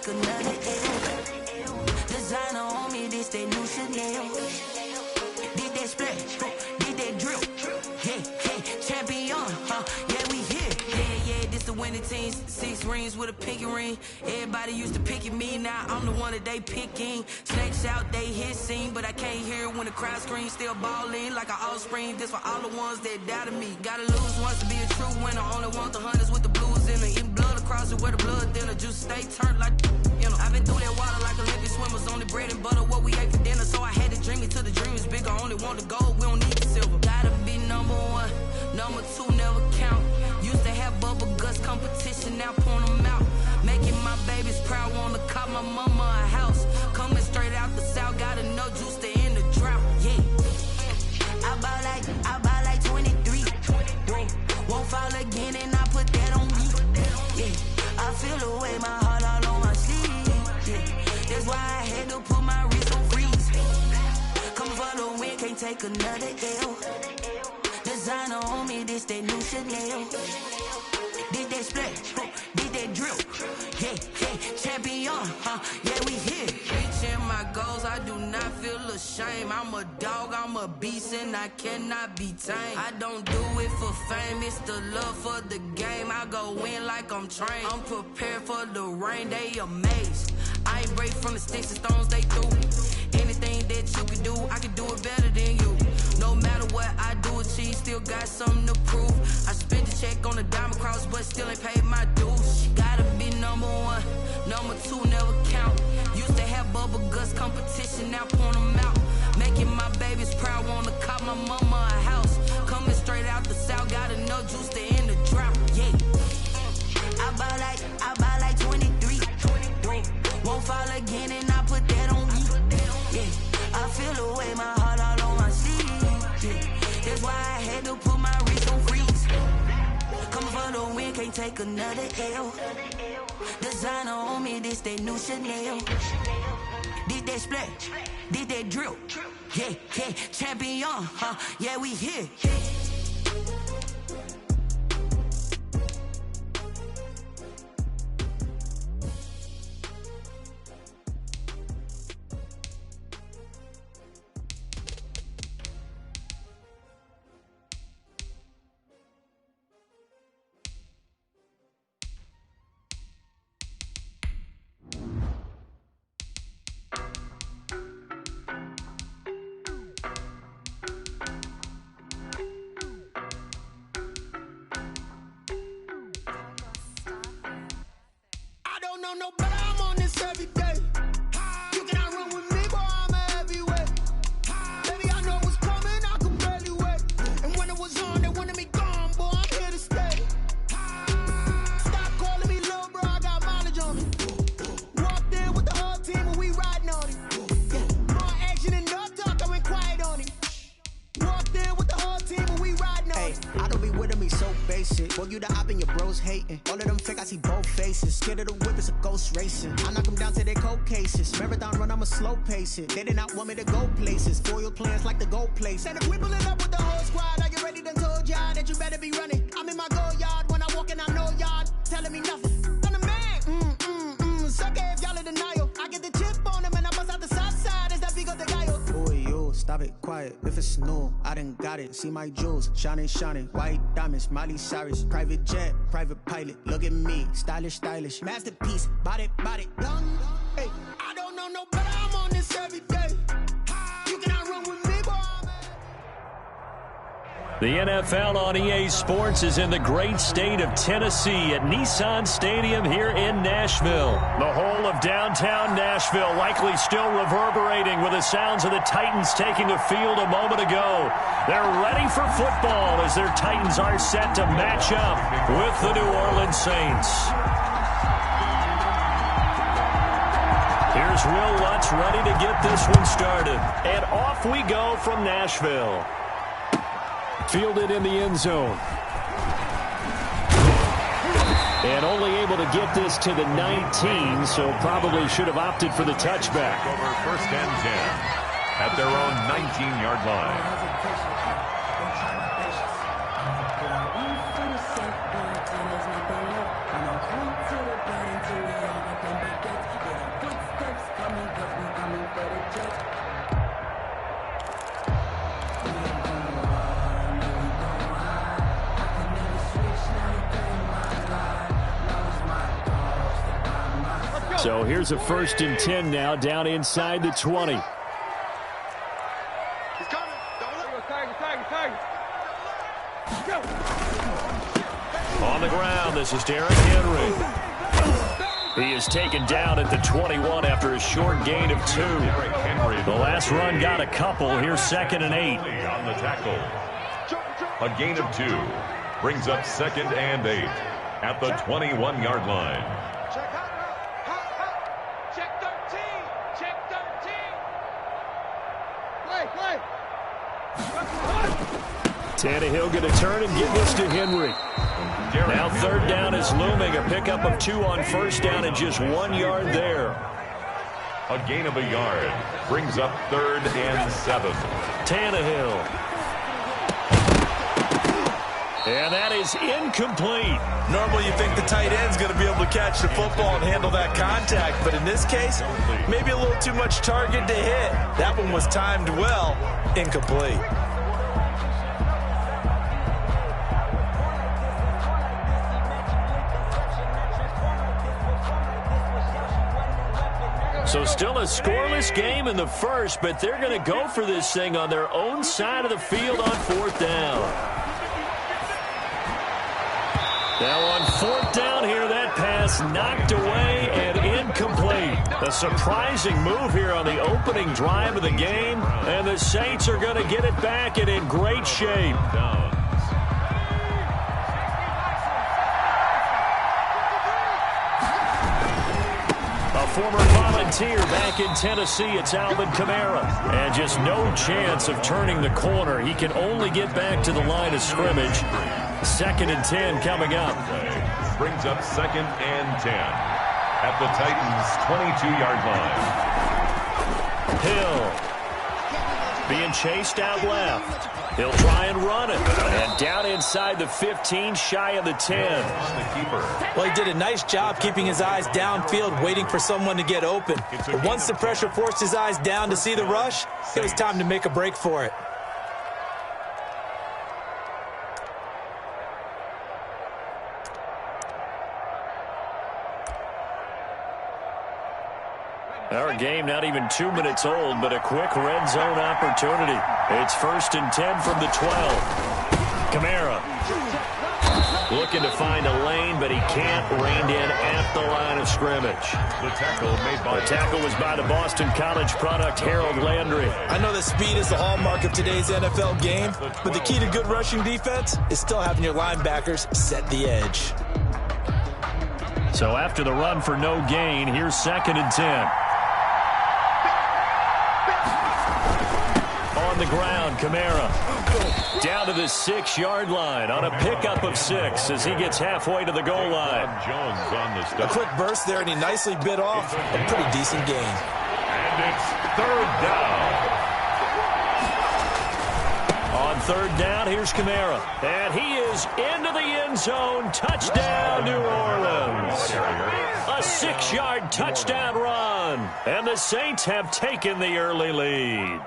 take another L. Designer on me, this that new Chanel. Did that splash, did that drill. Yeah, champion, yeah, we here. Yeah, this the winning team. 6 rings with a pinky ring. Everybody used to pick at me, now I'm the one that they picking. Snakes out, they hit scene, but I can't hear it when the crowd screams. Still balling like an offspring. This for all the ones that doubted me. Gotta lose once to be a true winner. Only want the hunters with the blues in it. Eating blood across it where the blood thinner. Juice stay turned like, you know. I've been through that water like Olympic swimmers. Only bread and butter, what we ate for dinner. So I had to dream it till the dream is bigger. Only want the gold, we don't need the silver. Gotta be number 1, number 2 never count. Used to have bubble guts competition, now point them out. Making my babies proud, wanna cop my mama a house. Coming straight out the south, got enough juice to end the drought. Yeah, I buy like 23. Won't fall again, and I put that on me. Yeah, I feel the way, my heart all on my sleeve. Yeah, that's why I had to put my wrist on freeze. Coming for the win, can't take another L. Designer on me, this that new Chanel. Did that splash, did that drill. Yeah, champion, yeah, we here. Reaching my goals, I do not feel ashamed. I'm a dog, I'm a beast, and I cannot be tamed. I don't do it for fame, it's the love for the game. I go in like I'm trained. I'm prepared for the rain, they amazed. I ain't break from the sticks and stones they threw. Anything that you can do, I can do it better than you. No matter what I do, achieve, still got something to prove. I spent the check on the diamond cross, but still ain't paid my dues. Gotta be number 1, number 2 never count. Used to have bubble guts competition, now point them out. Making my babies proud, wanna cop my mama a house. Coming straight out the south, got enough juice to end the drought. Yeah, I buy like 23. Won't fall again, and I put that on me. Yeah, I feel the way, my heart all on my sleeve. Yeah, that's why I had to put my wrist on freeze. Coming for the win, can't take another L. Designer on me, this that new Chanel. Did that splash, did that drill. Yeah, champion, yeah, we here. No, but I'm on this every day. You cannot run with me, boy, I'm a heavyweight. Baby, I know what's coming, I can barely wait. And when it was on, they wanted me gone, boy, I'm here to stay. Stop calling me little bro, I got mileage on me. Walked in with the whole team and we riding on it. Yeah. More action and no talk, I went quiet on it. Walked in with the whole team and we riding on it. I don't be with me so basic. Boy, you the op and your bros hating. All of them fake, I see both faces. Scared of the whip, it's a ghost racing. I knock them down to their cold cases. Marathon run, I'ma slow pace it. They did not want me to go places. Foil plans like the gold place. And if we pulling up with the whole squad, are you ready? Done told y'all that you better be running. I'm in my go yard when I walk in, I know y'all telling me nothing. I'm the man, suck it if y'all in denial. I get the chip on them and I bust out the south side. Is that big of the guy? Boy, yo, stop it, quiet. If it's new, I done got it. See my jewels, shining, white diamonds, Miley Cyrus, private jet, private pilot. Look at me, stylish, masterpiece, body, done. Hey, I don't know no better, I'm on this every day. You cannot run with me, boy. The NFL on EA Sports is in the great state of Tennessee at Nissan Stadium here in Nashville. The whole of downtown Nashville likely still reverberating with the sounds of the Titans taking the field a moment ago. They're ready for football as their Titans are set to match up with the New Orleans Saints. Here's Will Lutz ready to get this one started. And off we go from Nashville. Fielded in the end zone. And only able to get this to the 19, so probably should have opted for the touchback. Over 1st and 10 at their own 19-yard line. So here's a 1st and 10 now, down inside the 20. He's coming. Target. On the ground, this is Derrick Henry. He is taken down at the 21 after a short gain of 2. The last run got a couple. Here's 2nd and 8. On the tackle. A gain of 2 brings up 2nd and 8 at the 21-yard line. Check 13. Play. Tannehill going to turn and give this to Henry. Now 3rd down is looming. A pickup of 2 on 1st down and just 1 yard there. A gain of a yard brings up 3rd and 7. Tannehill. And that is incomplete. Normally you think the tight end's going to be able to catch the football and handle that contact, but in this case, maybe a little too much target to hit. That one was timed well. Incomplete. So still a scoreless game in the first, but they're going to go for this thing on their own side of the field on 4th down. Now on 4th down here, that pass knocked away and incomplete. A surprising move here on the opening drive of the game, and the Saints are going to get it back and in great shape. A former volunteer back in Tennessee, it's Alvin Kamara. And just no chance of turning the corner. He can only get back to the line of scrimmage. 2nd and 10 coming up. Brings up 2nd and 10 at the Titans' 22-yard Hill being chased out left. He'll try and run it. And down inside the 15, shy of the 10. Well, he did a nice job keeping his eyes downfield, waiting for someone to get open. But once the pressure forced his eyes down to see the rush, it was time to make a break for it. Our game not even 2 minutes old, but a quick red zone opportunity. It's 1st and 10 from the 12. Kamara looking to find a lane, but he can't. Reined in at the line of scrimmage. The tackle was by the Boston College product, Harold Landry. I know that speed is the hallmark of today's NFL game, but the key to good rushing defense is still having your linebackers set the edge. So after the run for no gain, here's 2nd and 10. On the ground, Kamara down to the 6-yard line on a pickup of 6 as he gets halfway to the goal line. Jones on the A quick burst there, and he nicely bit off a pretty decent gain. And it's 3rd down. On 3rd down, here's Kamara. And he is into the end zone. Touchdown, New Orleans. A 6-yard touchdown run. And the Saints have taken the early lead.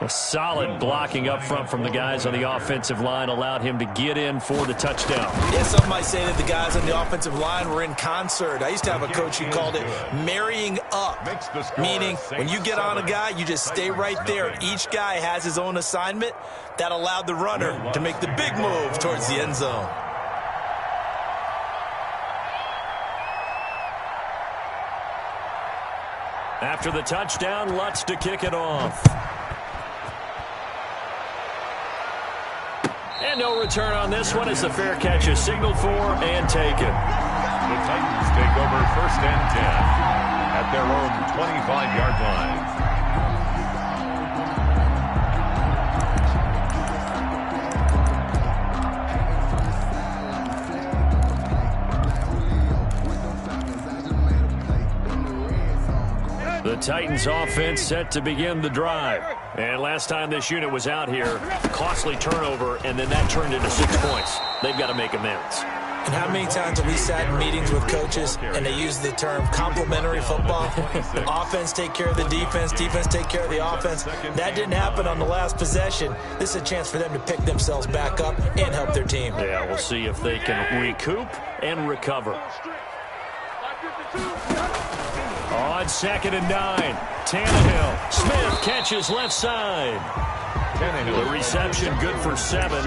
A solid blocking up front from the guys on the offensive line allowed him to get in for the touchdown. Yeah, some might say that the guys on the offensive line were in concert. I used to have a coach who called it marrying up, meaning when you get on a guy, you just stay right there. Each guy has his own assignment. That allowed the runner to make the big move towards the end zone. After the touchdown, Lutz to kick it off. And no return on this one as the fair catch is signaled for and taken. The Titans take over 1st and 10 at their own 25-yard line. The Titans offense set to begin the drive. And last time this unit was out here, costly turnover, and then that turned into 6 points. They've got to make amends. And how many times have we sat in meetings with coaches and they use the term complementary football? Offense take care of the defense, defense take care of the offense. That didn't happen on the last possession. This is a chance for them to pick themselves back up and help their team. Yeah, we'll see if they can recoup and recover. on 2nd and 9. Tannehill. Smith catches left side. The reception good for 7.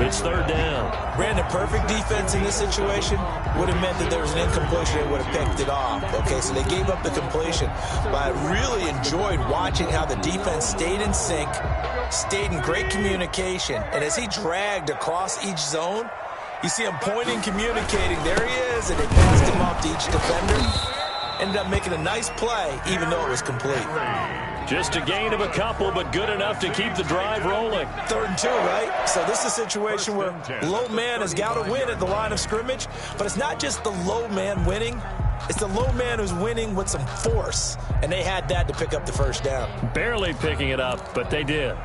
It's 3rd down. Brandon, perfect defense in this situation would have meant that there was an incompletion. They would have picked it off. Okay, so they gave up the completion. But I really enjoyed watching how the defense stayed in sync, stayed in great communication. And as he dragged across each zone, you see him pointing, communicating. There he is, and they passed him off to each defender. Ended up making a nice play, even though it was complete. Just a gain of a couple, but good enough to keep the drive rolling. 3rd and 2, right? So this is a situation where low man has got to win at the line of scrimmage, but it's not just the low man winning. It's the low man who's winning with some force, and they had that to pick up the 1st down. Barely picking it up, but they did.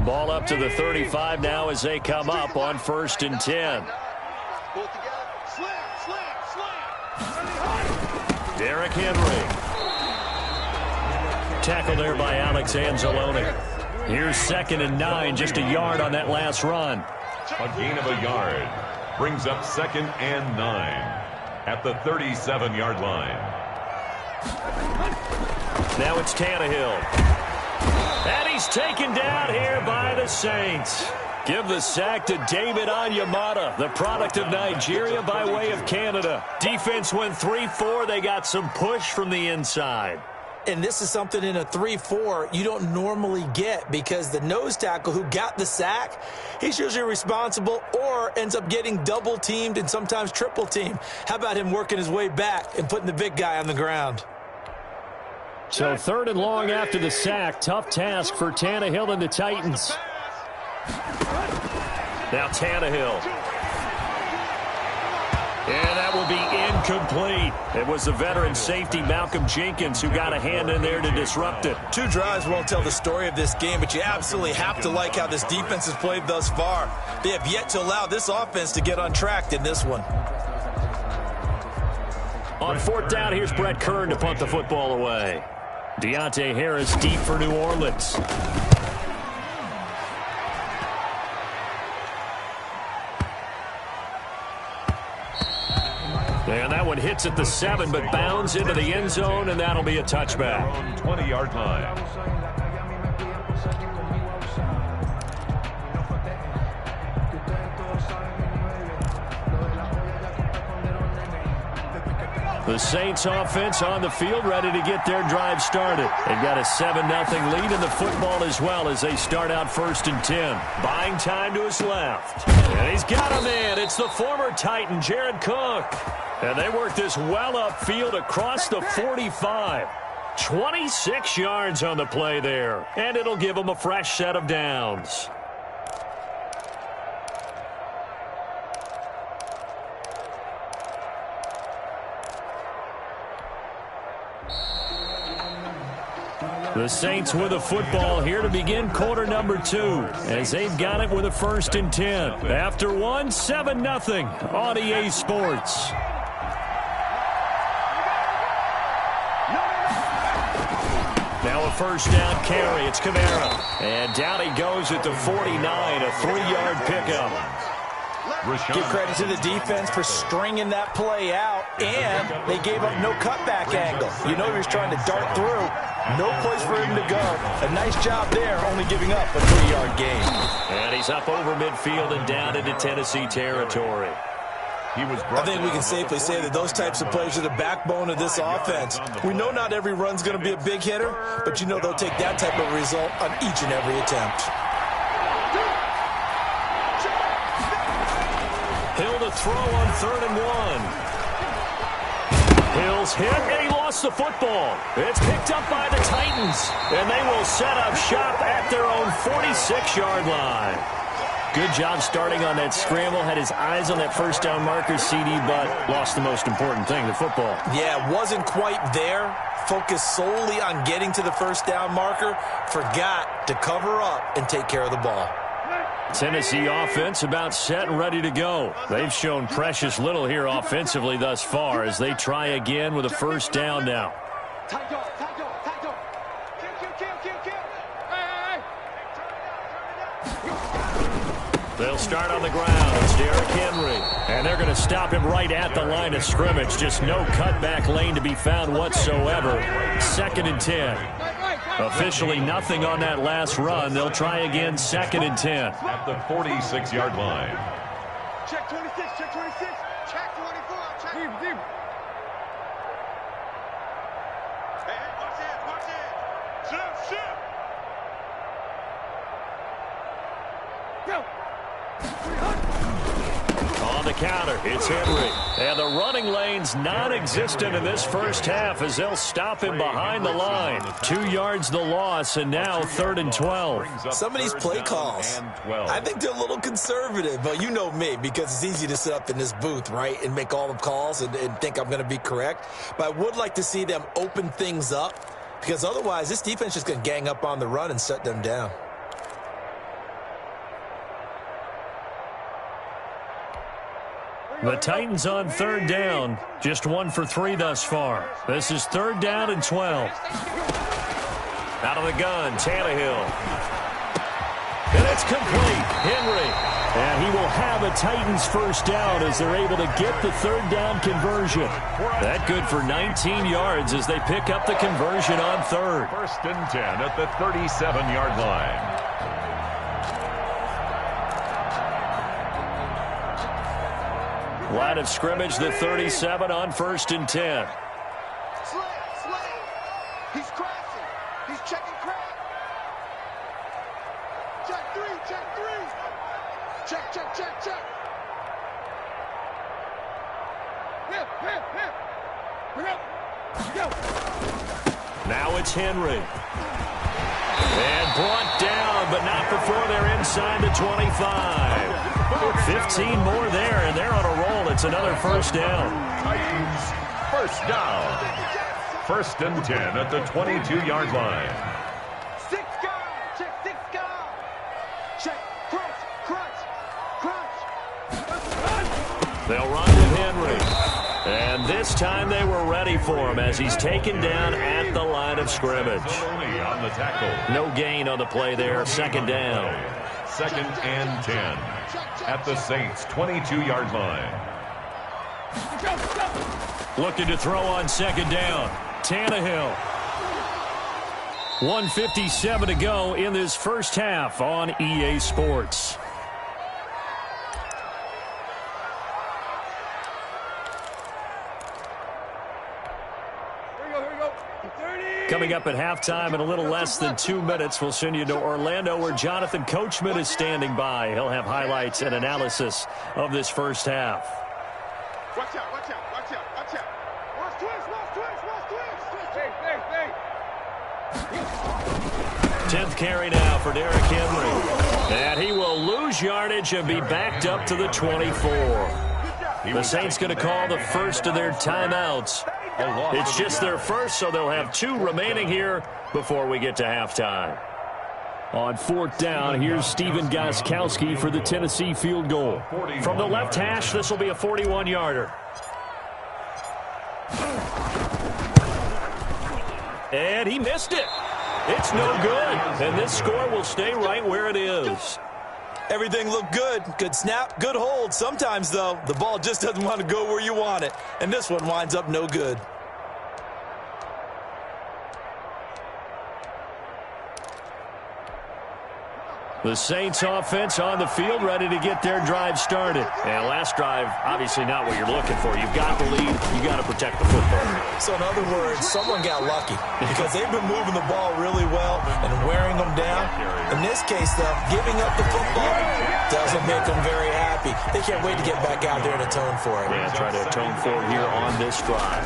Ball up to the 35 now as they come up on 1st and 10. Derrick Henry. Tackled there by Alex Anzalone. Here's 2nd and 9, just a yard on that last run. A gain of a yard brings up 2nd and 9 at the 37-yard line. Now it's Tannehill. And he's taken down here by the Saints. Give the sack to David Onyemata, the product of Nigeria by way of Canada. Defense went 3-4. They got some push from the inside. And this is something in a 3-4 you don't normally get, because the nose tackle who got the sack, he's usually responsible or ends up getting double-teamed and sometimes triple-teamed. How about him working his way back and putting the big guy on the ground? So 3rd and long after the sack. Tough task for Tannehill and the Titans. Now Tannehill. And that will be incomplete. It was the veteran safety Malcolm Jenkins who got a hand in there to disrupt it. 2 drives won't tell the story of this game, but you absolutely have to like how this defense has played thus far. They have yet to allow this offense to get on track in this one. On 4th down, here's Brett Kern to punt the football away. Deontay Harris deep for New Orleans. And that one hits at the 7, but bounds into the end zone, and that'll be a touchback. 20-yard line. The Saints offense on the field, ready to get their drive started. They've got a 7-0 lead in the football as well as they start out 1st and 10. Buying time to his left. And he's got him in. It's the former Titan, Jared Cook. And they work this well upfield across the 45. 26 yards on the play there. And it'll give them a fresh set of downs. The Saints with a football here to begin quarter number 2 as they've got it with a 1st and 10. After one, 7-0 on EA Sports. Now a 1st down carry. It's Kamara. And down he goes at the 49, a 3-yard pickup. Give credit to the defense for stringing that play out, and they gave up no cutback angle. You know he was trying to dart through. No place for him to go. A nice job there, only giving up a 3-yard gain. And he's up over midfield and down into Tennessee territory. I think we can safely say that those types of plays are the backbone of this offense. We know not every run's going to be a big hitter, but you know they'll take that type of result on each and every attempt. Hill to throw on 3rd and 1. Hill's hit, and he lost the football. It's picked up by the Titans, and they will set up shop at their own 46-yard line. Good job starting on that scramble. Had his eyes on that 1st down marker, CD, but lost the most important thing, the football. Yeah, wasn't quite there. Focused solely on getting to the 1st down marker. Forgot to cover up and take care of the ball. Tennessee offense about set and ready to go. They've shown precious little here offensively thus far as they try again with a 1st down now. They'll start on the ground. It's Derrick Henry. And they're going to stop him right at the line of scrimmage. Just no cutback lane to be found whatsoever. 2nd and 10. Officially nothing on that last run. They'll try again, 2nd and 10. At the 46-yard line. Check 26, check 26, check 24, check. Deep. Hey, watch it. Shift. Go. On the counter, it's Henry. And the running lane's non-existent in this first half as they'll stop him behind the line. 2 yards the loss, and now 3rd and 12. Some of these play calls, I think they're a little conservative, but you know me, because it's easy to sit up in this booth, right, and make all the calls and think I'm going to be correct. But I would like to see them open things up, because otherwise this defense is going to gang up on the run and shut them down. The Titans on 3rd down. Just 1 for 3 thus far. This is 3rd down and 12. Out of the gun, Tannehill. And it's complete. Henry. And he will have a Titans first down as they're able to get the 3rd down conversion. That good for 19 yards as they pick up the conversion on 3rd. 1st and 10 at the 37-yard line. Line of scrimmage, the 37 on 1st and 10. Slay. He's crashing. He's checking crack. Check 3. Check. Hip. Bring up. Go. Now it's Henry. And brought down, but not before they're inside the 25. 15 more there, and they're on a roll. It's another first down. Titans first down. 1st and 10 at the 22-yard line. 6 guard. Check 6 guard. Check. Crunch. They'll run with Henry. And this time they were ready for him as he's taken down at the line of scrimmage. On the tackle. No gain on the play there. 2nd down. 2nd and 10 at the Saints' 22-yard line. Looking to throw on 2nd down. Tannehill. 1:57 to go in this first half on EA Sports. Coming up at halftime in a little less than 2 minutes, we'll send you to Orlando where Jonathan Coachman is standing by. He'll have highlights and analysis of this first half. Watch out. Watch twist. 10th carry now for Derrick Henry. And he will lose yardage and be backed up to the 24. The Saints going to call the first of their timeouts. It's just their first, so they'll have 2 remaining here before we get to halftime. On 4th down, here's Steven Gostkowski for the Tennessee field goal. From the left hash, this will be a 41-yarder. And he missed it. It's no good. And this score will stay right where it is. Everything looked good. Good snap, good hold. Sometimes, though, the ball just doesn't want to go where you want it. And this one winds up no good. The Saints offense on the field, ready to get their drive started. And last drive, obviously not what you're looking for. You've got the lead. You got to protect the football. So in other words, someone got lucky because they've been moving the ball really well and wearing them down. In this case, though, giving up the football doesn't make them very happy. They can't wait to get back out there and atone for it. Yeah, try to atone for it here on this drive.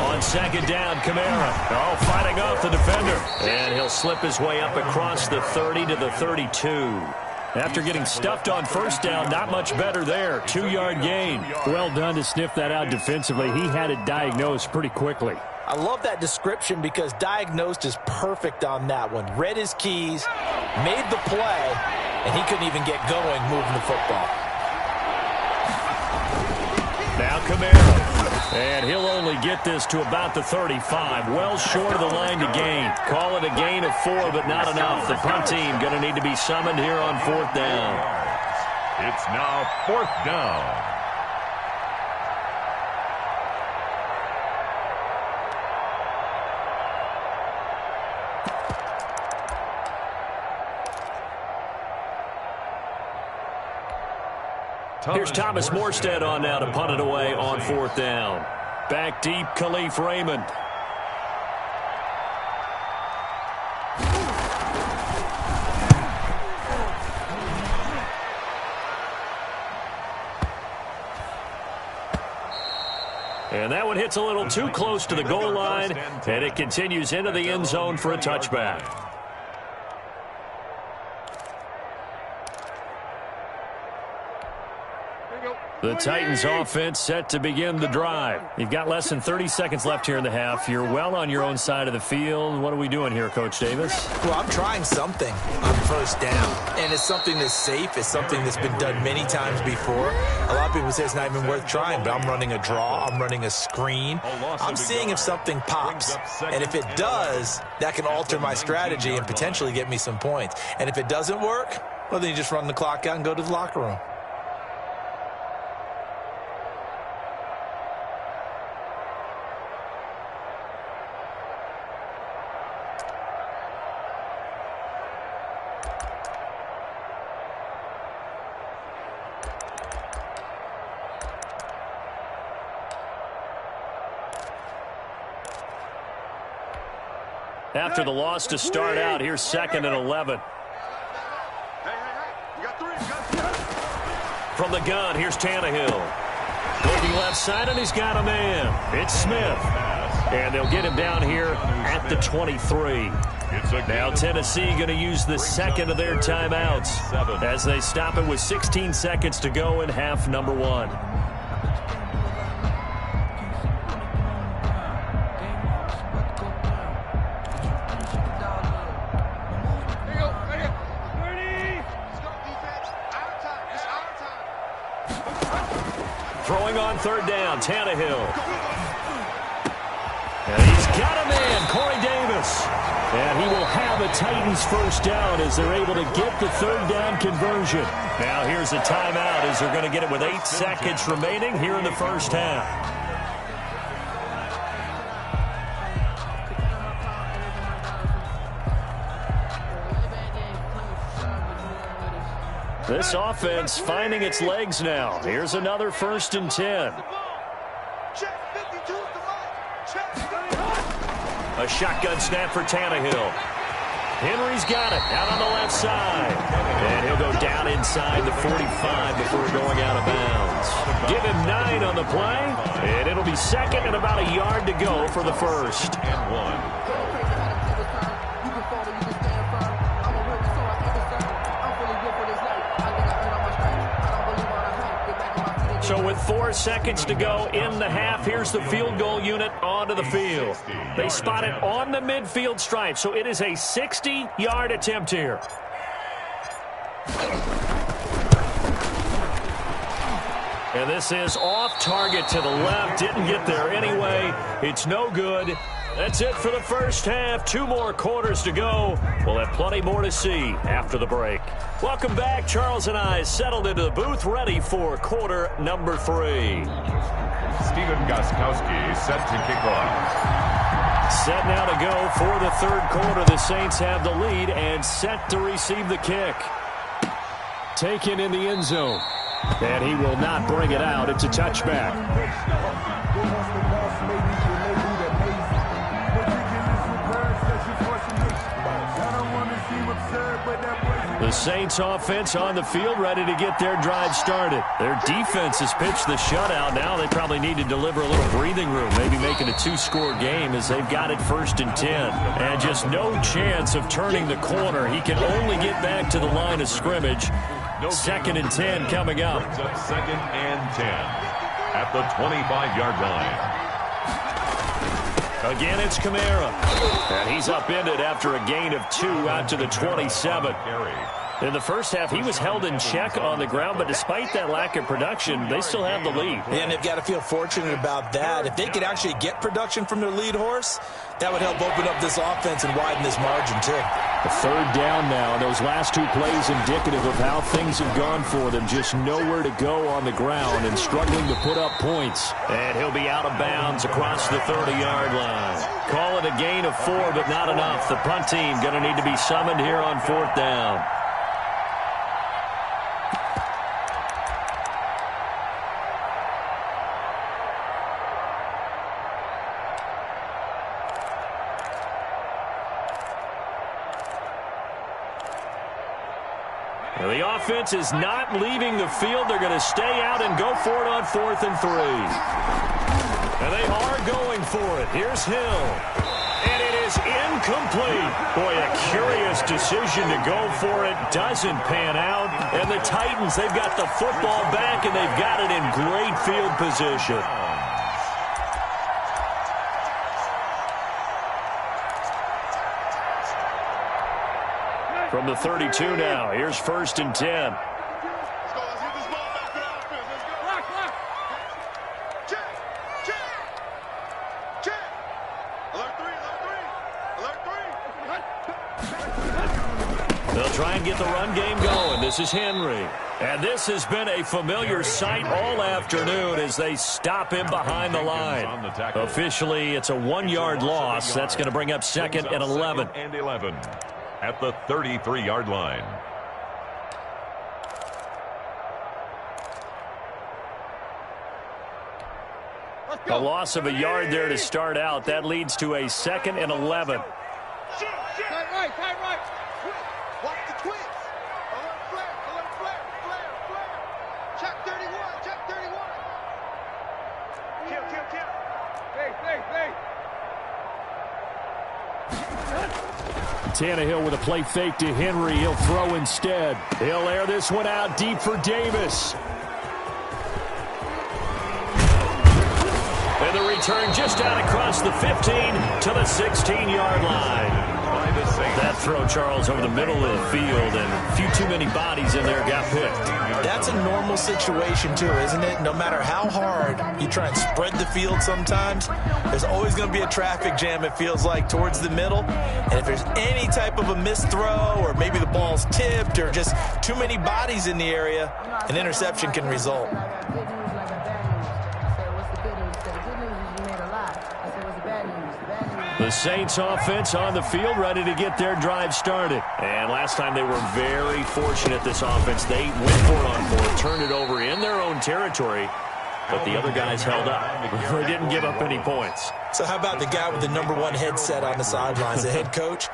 On 2nd down, Kamara. Oh, fighting off the defender. And he'll slip his way up across the 30 to the 32. After getting stuffed on 1st down, not much better there. 2-yard gain. Well done to sniff that out defensively. He had it diagnosed pretty quickly. I love that description because diagnosed is perfect on that one. Read his keys, made the play, and he couldn't even get going moving the football. Now Kamara. And he'll only get this to about the 35. Well short of the line to gain. Call it a gain of 4, but not enough. The punt team going to need to be summoned here on 4th down. It's now 4th down. Here's Thomas Morstead on now to punt it away on 4th down. Back deep, Khalif Raymond. And that one hits a little too close to the goal line, and it continues into the end zone for a touchback. The Titans offense set to begin the drive. You've got less than 30 seconds left here in the half. You're well on your own side of the field. What are we doing here, Coach Davis? Well, I'm trying something on 1st down, and it's something that's safe. It's something that's been done many times before. A lot of people say it's not even worth trying, but I'm running a draw. I'm running a screen. I'm seeing if something pops, and if it does, that can alter my strategy and potentially get me some points. And if it doesn't work, well, then you just run the clock out and go to the locker room. After the loss to start out, here's 2nd and 11. From the gun, here's Tannehill. Looking left side, and he's got a man. It's Smith. And they'll get him down here at the 23. Now Tennessee going to use the 2nd of their timeouts as they stop it with 16 seconds to go in half number 1. Throwing on 3rd down, Tannehill. And he's got a man, Corey Davis. And he will have a Titans 1st down as they're able to get the 3rd down conversion. Now here's a timeout as they're going to get it with 8 seconds remaining here in the 1st half. This offense finding its legs now. Here's another 1st and 10. A shotgun snap for Tannehill. Henry's got it out on the left side. And he'll go down inside the 45 before going out of bounds. Give him 9 on the play. And it'll be 2nd and about a yard to go for the 1st and 1. So with 4 seconds to go in the half, here's the field goal unit onto the field. They spot it on the midfield stripe, so it is a 60-yard attempt here. And this is off target to the left. Didn't get there anyway. It's no good. That's it for the 1st half. 2 more quarters to go. We'll have plenty more to see after the break. Welcome back. Charles and I settled into the booth, ready for quarter number 3. Stephen Gostkowski set to kick off. Set now to go for the 3rd quarter. The Saints have the lead and set to receive the kick. Taken in the end zone. And he will not bring it out. It's a touchback. The Saints offense on the field ready to get their drive started. Their defense has pitched the shutout. Now they probably need to deliver a little breathing room, maybe make it a 2-score game as they've got it 1st and 10. And just no chance of turning the corner. He can only get back to the line of scrimmage. 2nd and 10 coming up. 2nd and 10 at the 25-yard line. Again, it's Kamara. And he's upended after a gain of 2 out to the 27. In the 1st half, he was held in check on the ground, but despite that lack of production, they still have the lead. And they've got to feel fortunate about that. If they could actually get production from their lead horse, that would help open up this offense and widen this margin, too. A third down now, and those last two plays indicative of how things have gone for them. Just nowhere to go on the ground and struggling to put up points. And he'll be out of bounds across the 30-yard line. Call it a gain of 4, but not enough. The punt team going to need to be summoned here on 4th down. Now the offense is not leaving the field. They're going to stay out and go for it on 4th and 3. And they are going for it. Here's Hill. And it is incomplete. Boy, a curious decision to go for it. Doesn't pan out. And the Titans, they've got the football back, and they've got it in great field position. From the 32 now, here's 1st and 10. Let's go. Let's get this ball back to the offense. Let's go. Lock. Check. Alert 3. They'll try and get the run game going. This is Henry. And this has been a familiar sight all afternoon as they stop him behind the line. Officially, it's a 1-yard loss. That's going to bring up 2nd and 11. At the 33-yard line. A loss of a yard there to start out. That leads to a 2nd and 11. Tight right. Watch the twins. Alert flare. Check 31. Kill. Hey. Tannehill with a play fake to Henry. He'll throw instead. He'll air this one out deep for Davis. And the return just out across the 15 to the 16-yard line. That throw, Charles, over the middle of the field, and a few too many bodies in there got picked. That's a normal situation, too, isn't it? No matter how hard you try and spread the field sometimes, there's always going to be a traffic jam, it feels like, towards the middle. And if there's any type of a missed throw, or maybe the ball's tipped, or just too many bodies in the area, an interception can result. The Saints offense on the field, ready to get their drive started. And last time they were very fortunate, this offense. They went for it on 4th, turned it over in their own territory, but the other guys held up. They didn't give up any points. So how about the guy with the #1 headset on the sidelines, the head coach?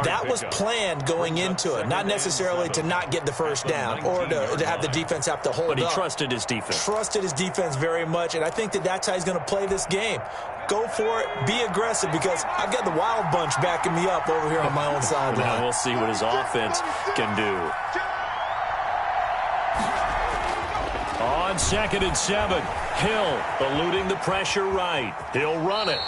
That was planned going into it, not necessarily to not get the first down or to have the defense have to hold up. But he trusted his defense. Trusted his defense very much, and I think that's how he's going to play this game. Go for it, be aggressive, because I've got the wild bunch backing me up over here on my own sideline. Now we'll see what his offense can do. On 2nd and 7, Hill eluding the pressure right. He'll run it.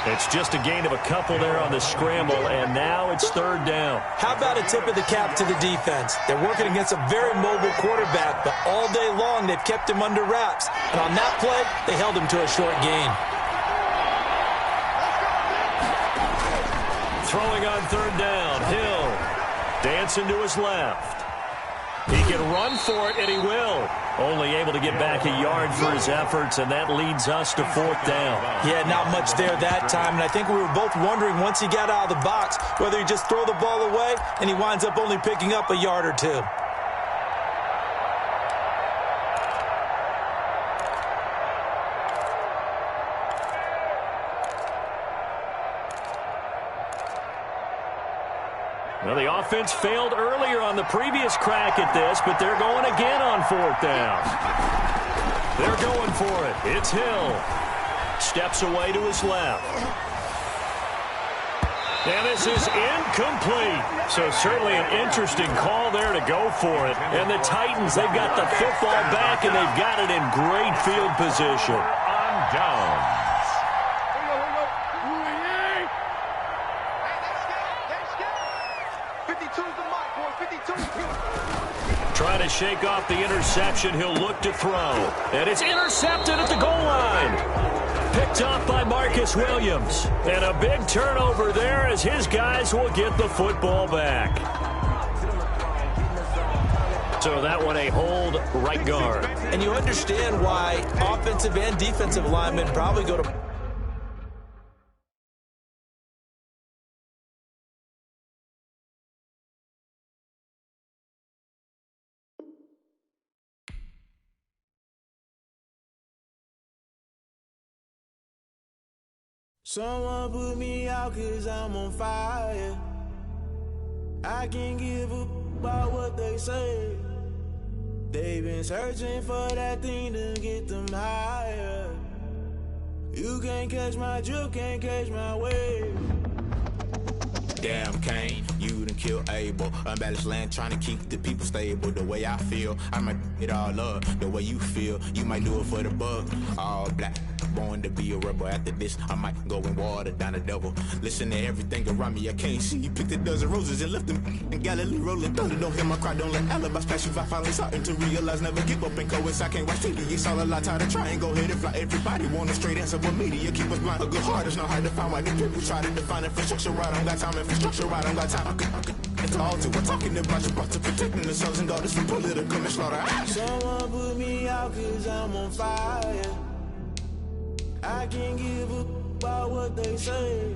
It's just a gain of a couple there on the scramble, and now it's 3rd down. How about a tip of the cap to the defense? They're working against a very mobile quarterback, but all day long they've kept him under wraps. And on that play, they held him to a short gain. Throwing on 3rd down, Hill dancing to his left. He can run for it, and he will. Only able to get back a yard for his efforts, and that leads us to 4th down. Yeah, not much there that time, and I think we were both wondering once he got out of the box whether he just throw the ball away, and he winds up only picking up a yard or two. Well, the offense failed earlier on the previous crack at this, but they're going again on 4th down. They're going for it. It's Hill. Steps away to his left. And this is incomplete. So certainly an interesting call there to go for it. And the Titans, they've got the football back, and they've got it in great field position. On down. Trying to shake off the interception. He'll look to throw. And it's intercepted at the goal line. Picked off by Marcus Williams. And a big turnover there as his guys will get the football back. So that one a hold right guard. And you understand why offensive and defensive linemen probably go to... Someone put me out 'cause I'm on fire. I can't give a about what they say. They've been searching for that thing to get them higher. You can't catch my drift, can't catch my wave. Damn, Kane, you done killed Abel. Unbalanced land, trying to keep the people stable. The way I feel, I might it all up. The way you feel, you might do it for the buck. All black, born to be a rebel. After this, I might go and water down the devil. Listen to everything around me, I can't see. You picked a dozen roses and left them in Galilee rolling thunder. Don't hear my cry, don't let alibis pass you. I finally starting to realize, never give up and coincide. I can't watch TV, it's all a lot. Tired of trying, go ahead and fly. Everybody want a straight answer, but media keep us blind. A good heart is not hard to find. Why the people try to define infrastructure right? I don't got time, infrastructure right, I don't got time. It's all to we're talking about your to protecting the sons and daughters from political and slaughter. Someone put me out 'cause I'm on fire. I can't give a about what they say.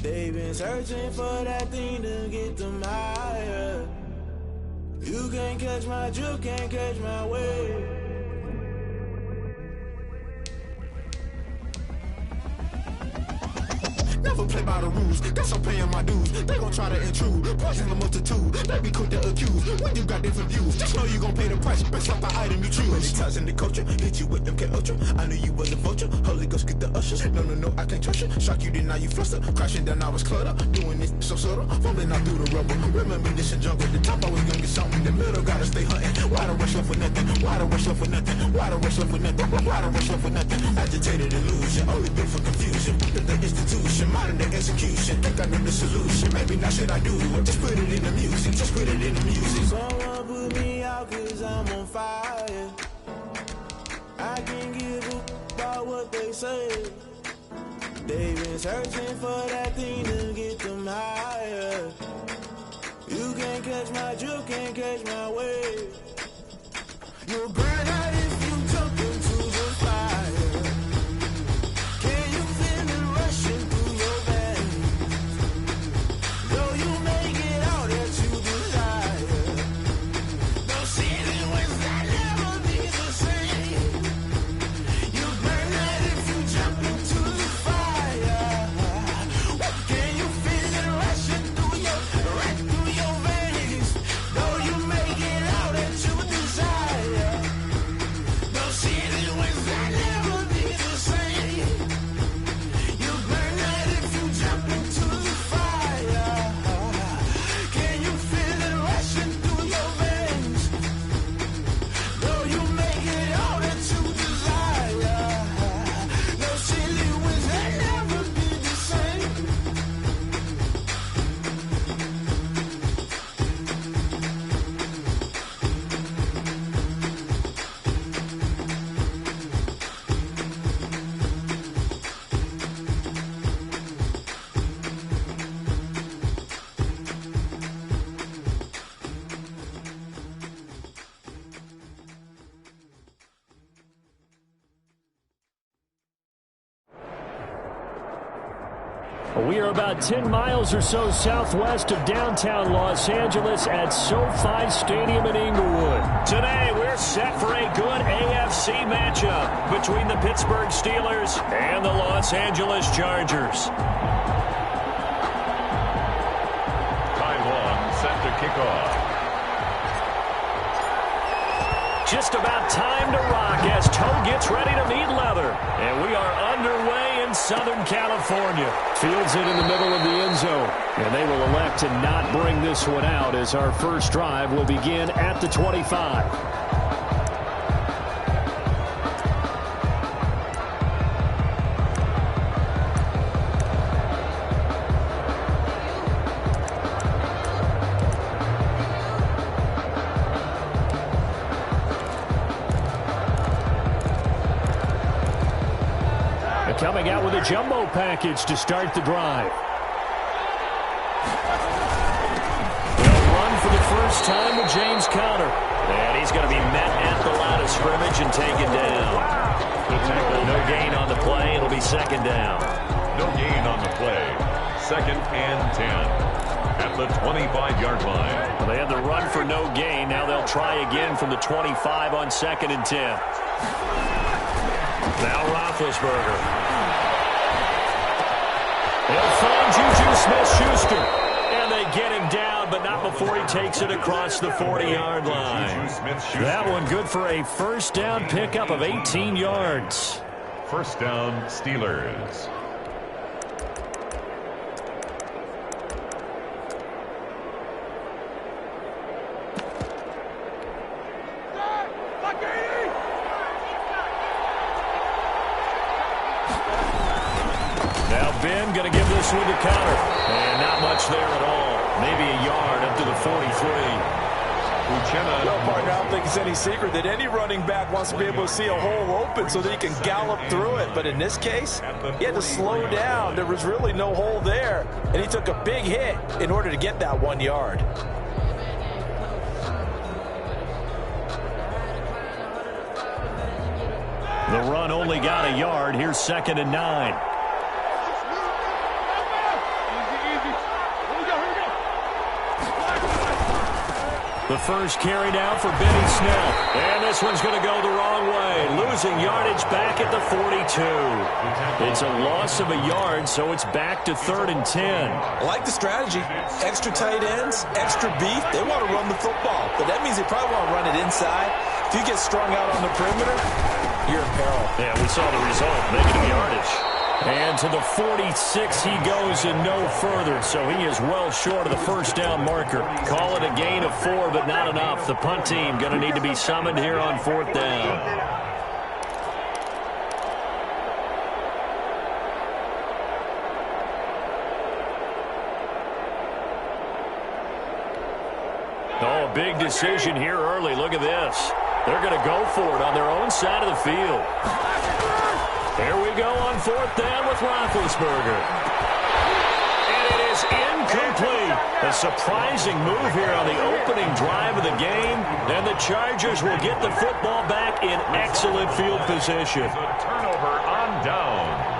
They've been searching for that thing to get them higher. You can't catch my drift, can't catch my wave. Never play by the rules, guess I'm paying my dues. They gon' try to intrude, poison the multitude. They be quick to accuse, when you got different views. Just know you gon' pay the price, based off the item you choose. Many times in the culture, hit you with MK Ultra. I knew you was a vulture, Holy Ghost get the ushers. No, I can't trust you. Shock you, then now you fluster. Crashing down, I was cluttered. Doing this so subtle, falling out through the rubble. Remember this in jungle, the top I was gonna get something. In the middle, gotta stay hunting. Why the rush left for nothing? Why the rush left for nothing? Why the rush left for nothing? Why the rush left for nothing? Agitated illusion, only built for confusion. The institution, modern day execution. Think I know the solution. Maybe not should I do it? Just put it in the music. Just put it in the music. Someone put me out 'cause I'm on fire. I can't give a about what they say. They've been searching for that thing to get them higher. You can't catch my drift, can't catch my wave. You'll burn out if you jump into the fire. Can you feel it rushing through your veins? Though you make it out that you desire. No ceiling wins that never be the same. You burn out if you jump into the fire. Can you feel it rushing through your veins? Though you make it out that you desire. No ceiling wins that never be the same. You burn out if you jump into the fire. Can you feel it rushing through your veins? Though you make it all that you desire. No ceiling wins that never be the same. We are about 10 miles or so southwest of downtown Los Angeles at SoFi Stadium in Inglewood. Today, we're set for a good AFC matchup between the Pittsburgh Steelers and the Los Angeles Chargers. Time one, set to kick off. Just about time to rock as Toe gets ready to meet leather. And we are underway in Southern California. Fields it in the middle of the end zone. And they will elect to not bring this one out as our first drive will begin at the 25. coming out with a jumbo package to start the drive. They'll run for the first time with James Conner. And he's going to be met at the line of scrimmage and taken down. No gain on the play. It'll be second down. No gain on the play. 2nd and 10 at the 25-yard line. Well, they had the run for no gain. Now they'll try again from the 25 on 2nd and 10. Now Roethlisberger. He'll find Juju Smith-Schuster. And they get him down, but not before he takes it across the 40-yard line. That one good for a first down pickup of 18 yards. First down, Steelers. Now Ben going to give this one to Conner. And not much there at all. Maybe a yard up to the 43. Well, partner, I don't think it's any secret that any running back wants to be able to see a hole open so that he can gallop through it. But in this case, he had to slow down. There was really no hole there. And he took a big hit in order to get that 1 yard. The run only got a yard. Here's 2nd and 9. The first carry down for Benny Snell. And this one's going to go the wrong way. Losing yardage back at the 42. It's a loss of a yard, so it's back to 3rd and 10. I like the strategy. Extra tight ends, extra beef. They want to run the football, but that means they probably want to run it inside. If you get strung out on the perimeter, you're in peril. Yeah, we saw the result, negative yardage. And to the 46 he goes and no further, so he is well short of the first down marker. Call it a gain of 4, but not enough. The punt team going to need to be summoned here on 4th down. Oh, big decision here early. Look at this. They're going to go for it on their own side of the field. Here we go on 4th down with Roethlisberger. And it is incomplete. A surprising move here on the opening drive of the game. And the Chargers will get the football back in excellent field position. A turnover on downs.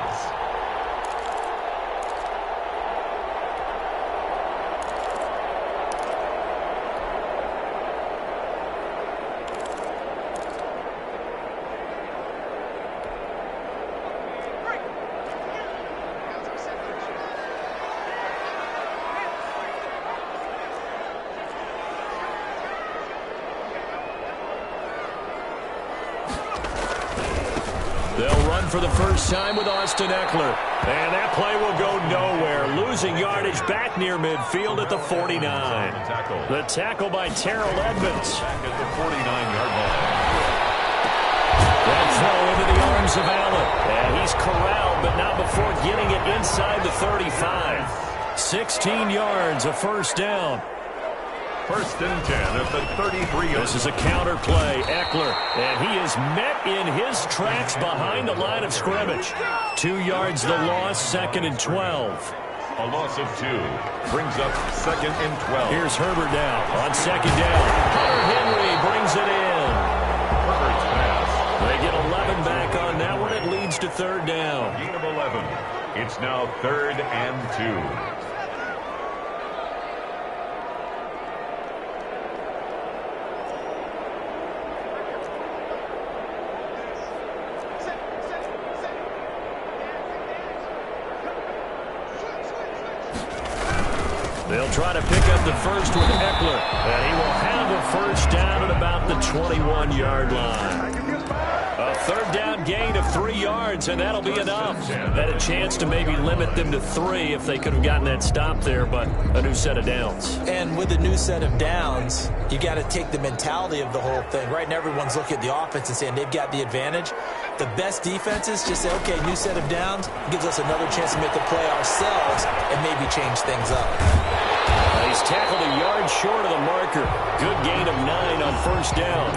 They'll run for the first time with Austin Eckler. And that play will go nowhere. Losing yardage back near midfield at the 49. The tackle by Terrell Edmonds. Back at the 49-yard line. That throw into the arms of Allen. And he's corralled, but not before getting it inside the 35. 16 yards, a first down. 1st and 10 at the 33. This is a counter play. Eckler, and he is met in his tracks behind the line of scrimmage. 2 yards the loss, 2nd and 12. A loss of 2 brings up 2nd and 12. Here's Herbert now on 2nd down. Hunter Henry brings it in. Herbert's pass. They get 11 back on that one. It leads to 3rd down. Gain of 11. It's now 3rd and 2. They'll try to pick up the first with Eckler, and he will have a first down at about the 21-yard line. A 3rd down gain of 3 yards, and that'll be enough. Had a chance to maybe limit them to 3 if they could have gotten that stop there, but a new set of downs. And with a new set of downs, you got to take the mentality of the whole thing. Right now, everyone's looking at the offense and saying they've got the advantage. The best defenses just say, okay, new set of downs gives us another chance to make the play ourselves and maybe change things up. He's tackled a yard short of the marker. Good gain of 9 on first down.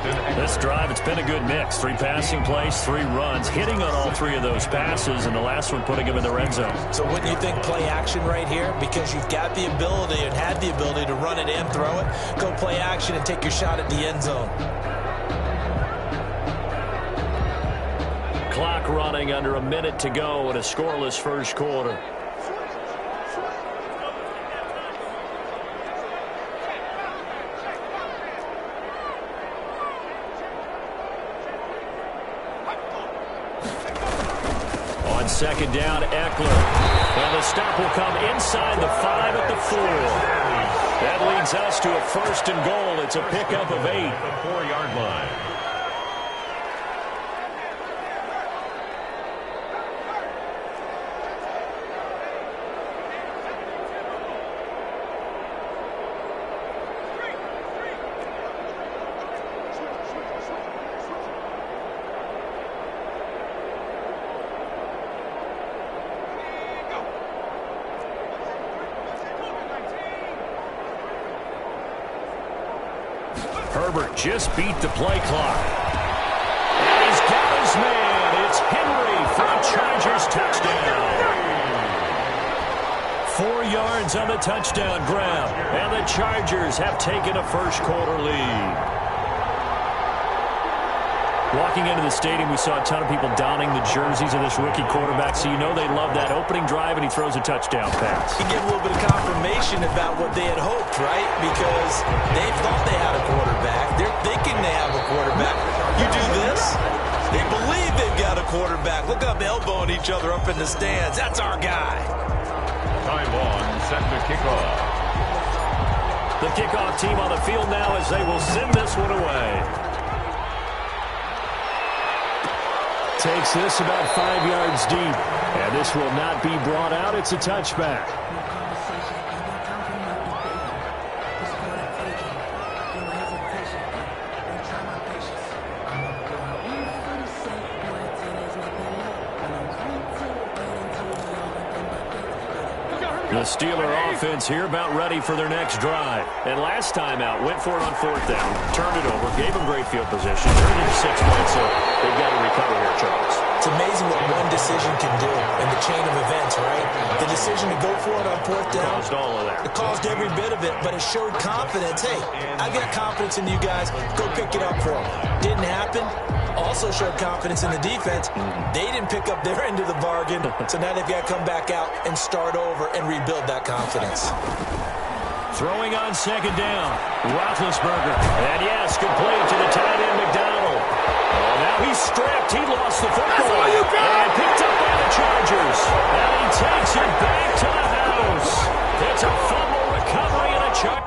This drive, it's been a good mix. 3 passing plays, 3 runs, hitting on all 3 of those passes, and the last one putting him in the red zone. So wouldn't you think play action right here? Because you've got the ability and had the ability to run it and throw it. Go play action and take your shot at the end zone. Clock running under a minute to go in a scoreless first quarter. On second down, Eckler. And the stop will come inside the 5 at the 4. That leads us to a 1st and goal. It's a pickup of 8. The 4-yard line. Herbert just beat the play clock. And he's got his man. It's Henry for a Chargers touchdown. 4 yards on the touchdown grab. And the Chargers have taken a first quarter lead. Walking into the stadium, we saw a ton of people donning the jerseys of this rookie quarterback, so you know they love that opening drive, and he throws a touchdown pass. You get a little bit of confirmation about what they had hoped, right? Because they thought they had a quarterback. They're thinking they have a quarterback. You do this, they believe they've got a quarterback. Look up, elbowing each other up in the stands. That's our guy. Time on, set to kick off. The kickoff team on the field now as they will send this one away. Takes this about 5 yards deep. And this will not be brought out. It's a touchback. The Steeler offense here about ready for their next drive. And last time out, went for it on 4th down, turned it over, gave them great field position, turned it to 6 points, so they've got to recover here, Charles. It's amazing what one decision can do in the chain of events, right? The decision to go for it on 4th down. Caused all of that. It caused every bit of it, but it showed confidence. Hey, I got confidence in you guys. Go pick it up for them. Didn't happen. Also showed confidence in the defense. They didn't pick up their end of the bargain, so now they've got to come back out and start over and rebuild that confidence. Throwing on second down, Roethlisberger. And yes, complete to the tight end, McDonald. Oh, now he's stripped. He lost the football. And picked up by the Chargers. And he takes it back to the house. It's a fumble recovery and a charge.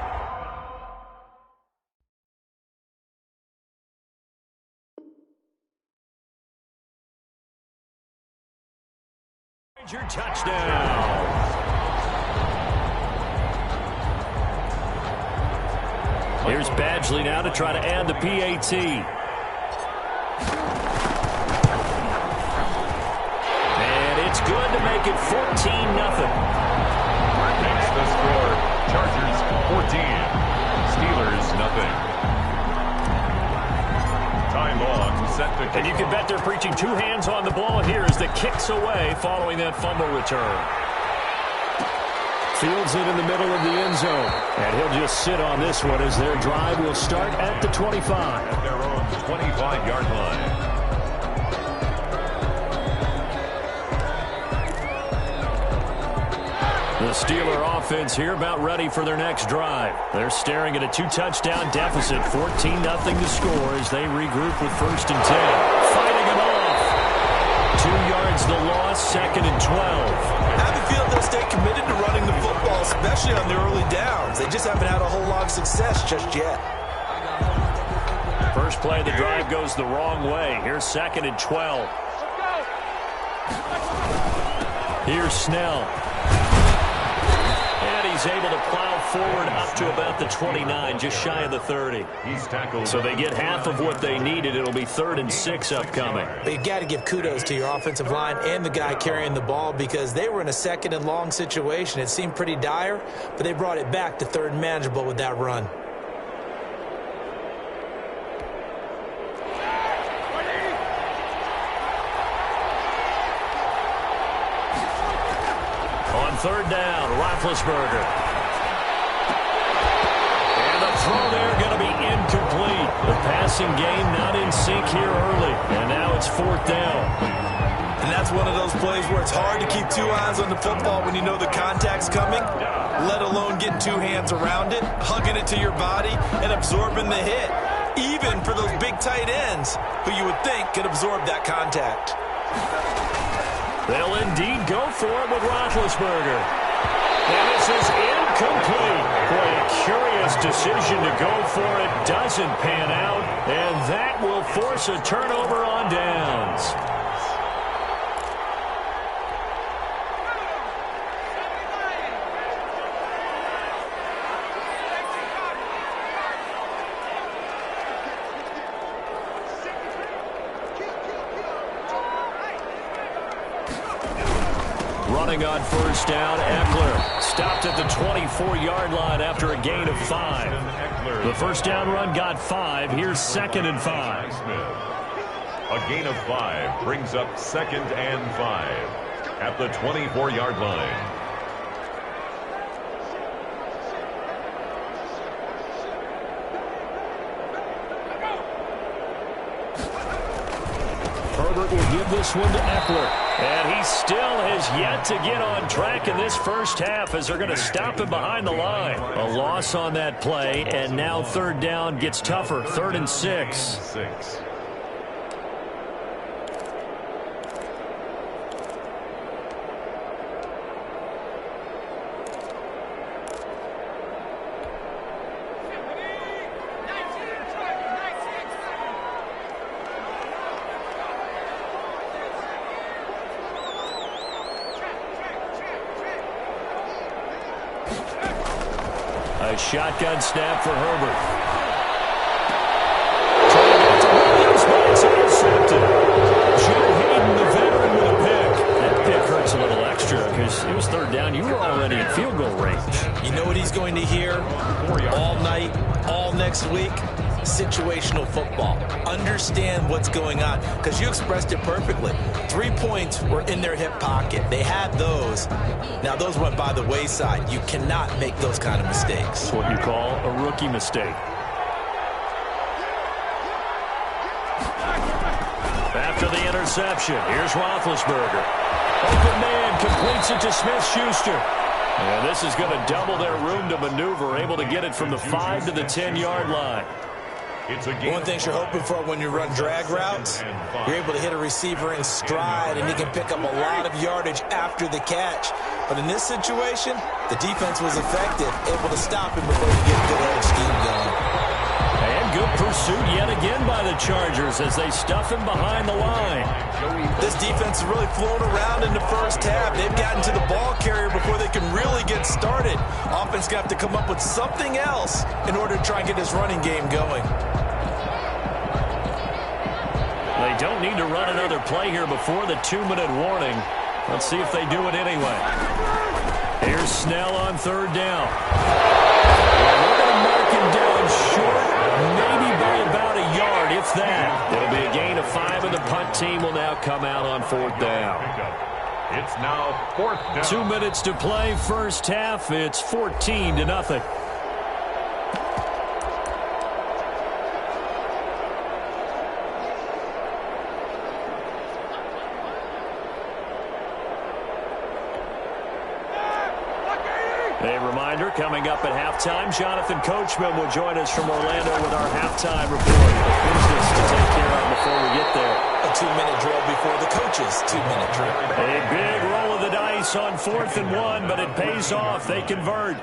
Your touchdown. Here's Badgley now to try to add the PAT. And it's good to make it 14-0. Makes the score. Chargers 14. Steelers nothing. Time on, set to kick. And you can bet they're preaching 2 hands on the ball here as the kick's away following that fumble return. Fields it in the middle of the end zone. And he'll just sit on this one as their drive will start at the 25. At their own 25-yard line. The Steeler offense here about ready for their next drive. They're staring at a 2-touchdown deficit, 14-0 to score as they regroup with 1st and 10. Fighting them off. 2 yards the loss, 2nd and 12. I have a feeling they'll stay committed to running the football, especially on the early downs. They just haven't had a whole lot of success just yet. First play of the drive goes the wrong way. Here's 2nd and 12. Here's Snell. And he's able to plow forward up to about the 29, just shy of the 30. He's tackled. So they get half of what they needed. It'll be 3rd and 6 upcoming. But you got to give kudos to your offensive line and the guy carrying the ball because they were in a 2nd and long situation. It seemed pretty dire, but they brought it back to 3rd and manageable with that run. third down. Roethlisberger. And the throw there going to be incomplete. The passing game not in sync here early. And now it's fourth down. And that's one of those plays where it's hard to keep two eyes on the football when you know the contact's coming, let alone getting two hands around it, hugging it to your body, and absorbing the hit, even for those big tight ends who you would think could absorb that contact. They'll indeed go for it with Roethlisberger. And this is incomplete. Boy, a curious decision to go for it. Doesn't pan out, and that will force a turnover on downs. Running on first down, Eckler stopped at the 24-yard line after a gain of 5. The first down run got 5. Here's 2nd and 5. A gain of 5 brings up 2nd and 5 at the 24-yard line. Herbert will give this one to Eckler. And he still has yet to get on track in this first half as they're going to stop him behind the line. A loss on that play, and now third down gets tougher. 3rd and 6. A shotgun snap for Herbert. It's intercepted. Joe Hayden, the veteran, with a pick. That pick hurts a little extra because it was third down. You were already in field goal range. You know what he's going to hear all night, all next week? Situational football. Understand what's going on, because you expressed it perfectly. 3 points were in their hip pocket. They had those. Now those went by the wayside. You cannot make those kind of mistakes. That's what you call a rookie mistake. After the interception, here's Roethlisberger. Open man completes it to Smith-Schuster. And this is going to double their room to maneuver, able to get it from the 5 to the 10-yard line. One thing you're hoping for when you run drag routes, you're able to hit a receiver in stride, and he can pick up a lot of yardage after the catch. But in this situation, the defense was effective, able to stop him before he get a good edge scheme going. And good pursuit yet again by the Chargers as they stuff him behind the line. This defense has really flown around in the first half. They've gotten to the ball carrier before they can really get started. Offense got to come up with something else in order to try and get this running game going. They don't need to run another play here before the 2-minute warning. Let's see if they do it anyway. Here's Snell on third down. And we're going to mark him down short, maybe by about a yard, if that. It'll be a gain of 5, and the punt team will now come out on fourth down. It's now 4th down. 2 minutes to play, first half. It's 14-0. A reminder, coming up at halftime, Jonathan Coachman will join us from Orlando with our halftime report. Business to take care of before we get there. A 2-minute drill before the coach's 2-minute drill. A big roll of the dice on 4th and 1, but it pays off. They convert.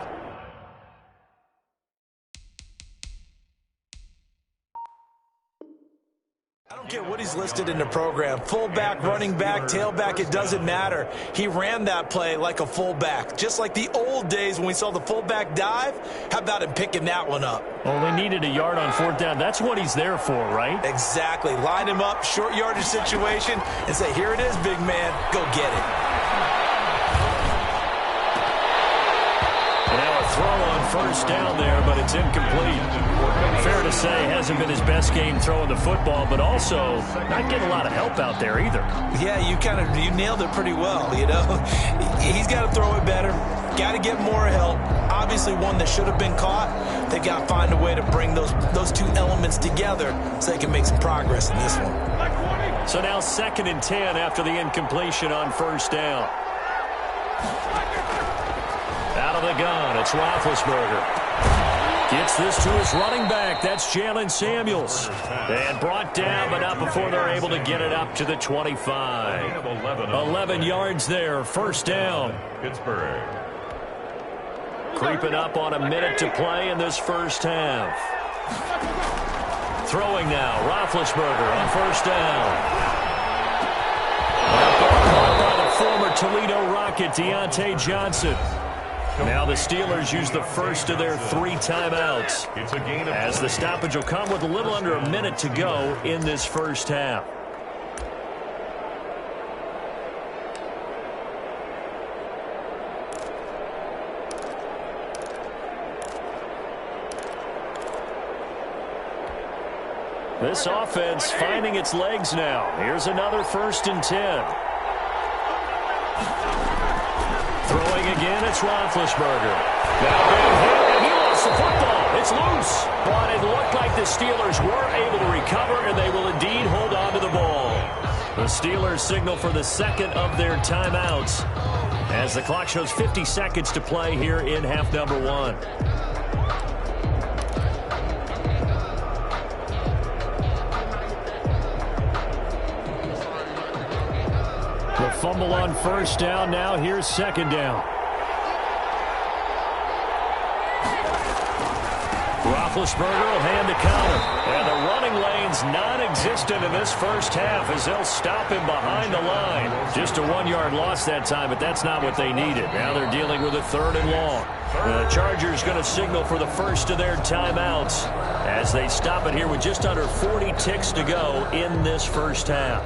I don't care what he's listed in the program. Fullback, running back, tailback, it doesn't matter. He ran that play like a fullback. Just like the old days when we saw the fullback dive. How about him picking that one up? Well, they needed a yard on fourth down. That's what he's there for, right? Exactly. Line him up, short yardage situation, and say, here it is, big man. Go get it. And now a throw on first down there, but it's incomplete. Fair to say, hasn't been his best game throwing the football, but also not getting a lot of help out there either. Yeah, you nailed it pretty well, you know. He's got to throw it better. Got to get more help. Obviously one that should have been caught. They've got to find a way to bring those two elements together so they can make some progress in this one. So now 2nd and 10 after the incompletion on first down. Out of the gun, it's Roethlisberger. Gets this to his running back. That's Jalen Samuels. And brought down, but not before they're able to get it up to the 25. 11 yards there, first down. Pittsburgh. Creeping up on a minute to play in this first half. Throwing now, Roethlisberger on first down. By the former Toledo Rocket, Deontay Johnson. Now the Steelers use the first of their 3 timeouts, as the stoppage will come with a little under a minute to go in this first half. This offense finding its legs now. Here's another 1st and 10. Throwing again, it's Roethlisberger. Now being hit, and he lost the football. It's loose. But it looked like the Steelers were able to recover, and they will indeed hold on to the ball. The Steelers signal for the 2nd of their timeouts, as the clock shows 50 seconds to play here in half number 1. The fumble on first down. Now here's 2nd down. Roethlisberger will hand the counter. And the running lane's non-existent in this first half as they'll stop him behind the line. Just a 1-yard loss that time, but that's not what they needed. Now they're dealing with a 3rd and long. The Chargers going to signal for the first of their timeouts as they stop it here with just under 40 ticks to go in this first half.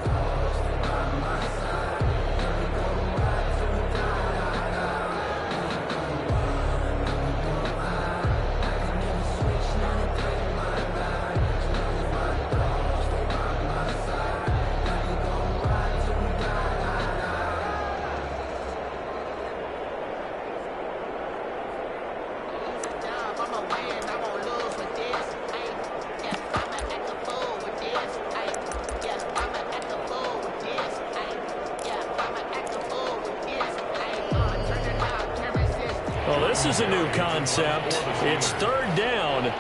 This is a new concept. It's 3rd down,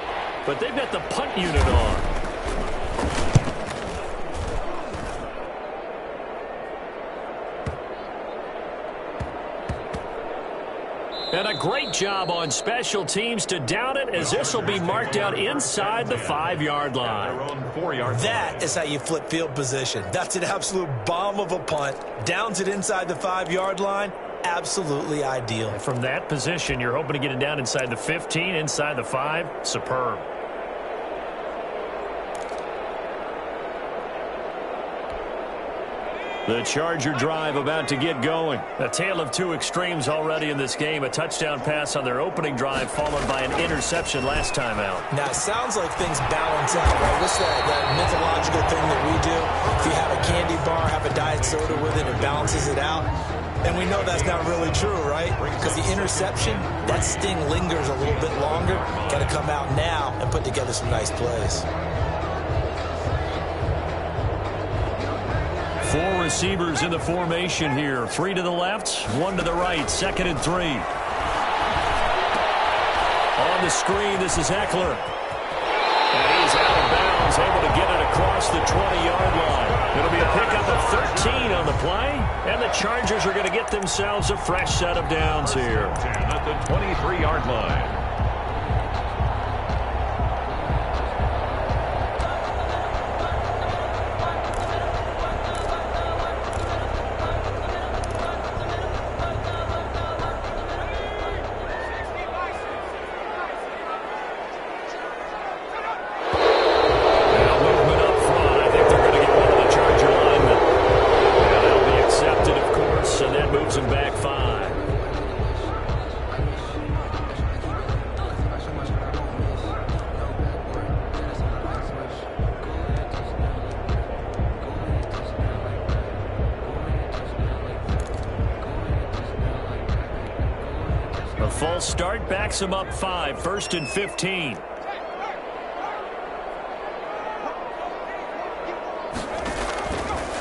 but they've got the punt unit on. And a great job on special teams to down it, as this will be marked out inside the 5-yard line. That is how you flip field position. That's an absolute bomb of a punt. Downs it inside the 5-yard line. Absolutely ideal. And from that position, you're hoping to get it down inside the 15, inside the 5. Superb. The Charger drive about to get going. A tale of 2 extremes already in this game. A touchdown pass on their opening drive, followed by an interception last time out. Now, it sounds like things balance out, right? What's that mythological thing that we do? If you have a candy bar, have a diet soda with it, it balances it out. And we know that's not really true, right? Because the interception, that sting lingers a little bit longer. Got to come out now and put together some nice plays. 4 receivers in the formation here. 3 to the left, 1 to the right. 2nd and 3. On the screen, this is Eckler. And he's out of bounds, able to get it across the 20-yard line. It'll be a pickup of 13 on the play, and the Chargers are going to get themselves a fresh set of downs here. At the 23-yard line. false start backs them up 5, 1st and 15.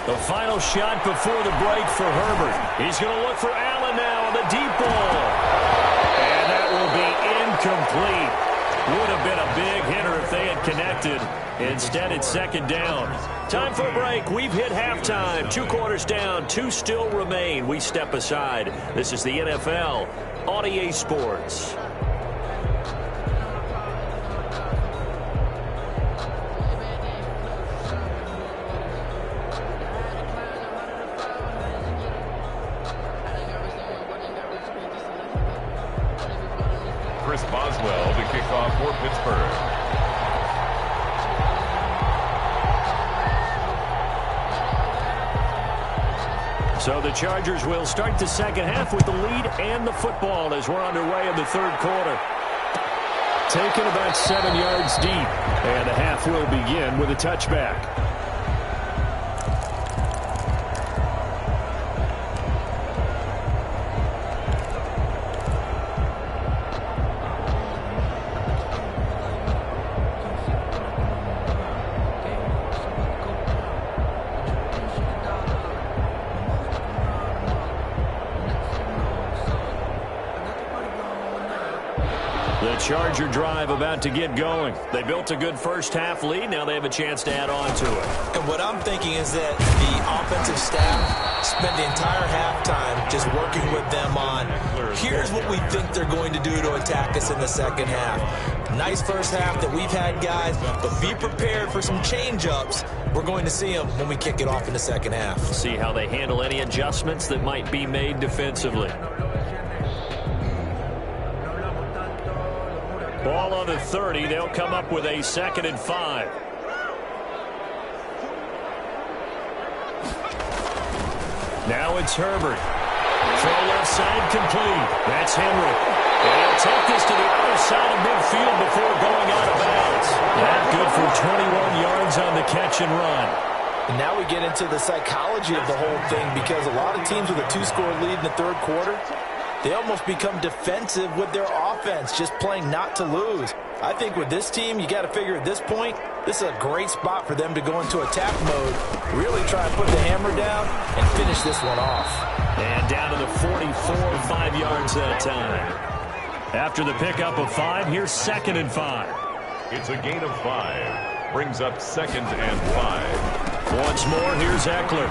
The final shot before the break for Herbert. He's going to look for Allen now on the deep ball. And that will be incomplete. Would have been a big hitter if they had connected. Instead, it's 2nd down. Time for a break. We've hit halftime. 2 quarters down. 2 still remain. We step aside. This is the NFL on EA Sports. Chris Boswell to kick off for Pittsburgh. So the Chargers will start the second half with the lead and the football as we're underway in the 3rd quarter. Taken about 7 yards deep, and the half will begin with a touchback. Charger drive about to get going. They built a good first half lead. Now they have a chance to add on to it. And what I'm thinking is that the offensive staff spent the entire halftime just working with them on, here's what we think they're going to do to attack us in the second half. Nice first half that we've had, guys, but be prepared for some change-ups. We're going to see them when we kick it off in the second half. See how they handle any adjustments that might be made defensively. Ball on the 30. They'll come up with a 2nd and 5. Now it's Herbert. Throw left side complete. That's Henry. And he'll take this to the other side of midfield before going out of bounds. That good for 21 yards on the catch and run. And now we get into the psychology of the whole thing, because a lot of teams with a 2-score lead in the 3rd quarter, they almost become defensive with their offense, just playing not to lose. I think with this team, you got to figure at this point, this is a great spot for them to go into attack mode, really try and put the hammer down and finish this one off. And down to the 44, 5 yards that time. After the pickup of 5, here's 2nd and 5. It's a gain of 5. Brings up 2nd and 5. Once more, here's Eckler.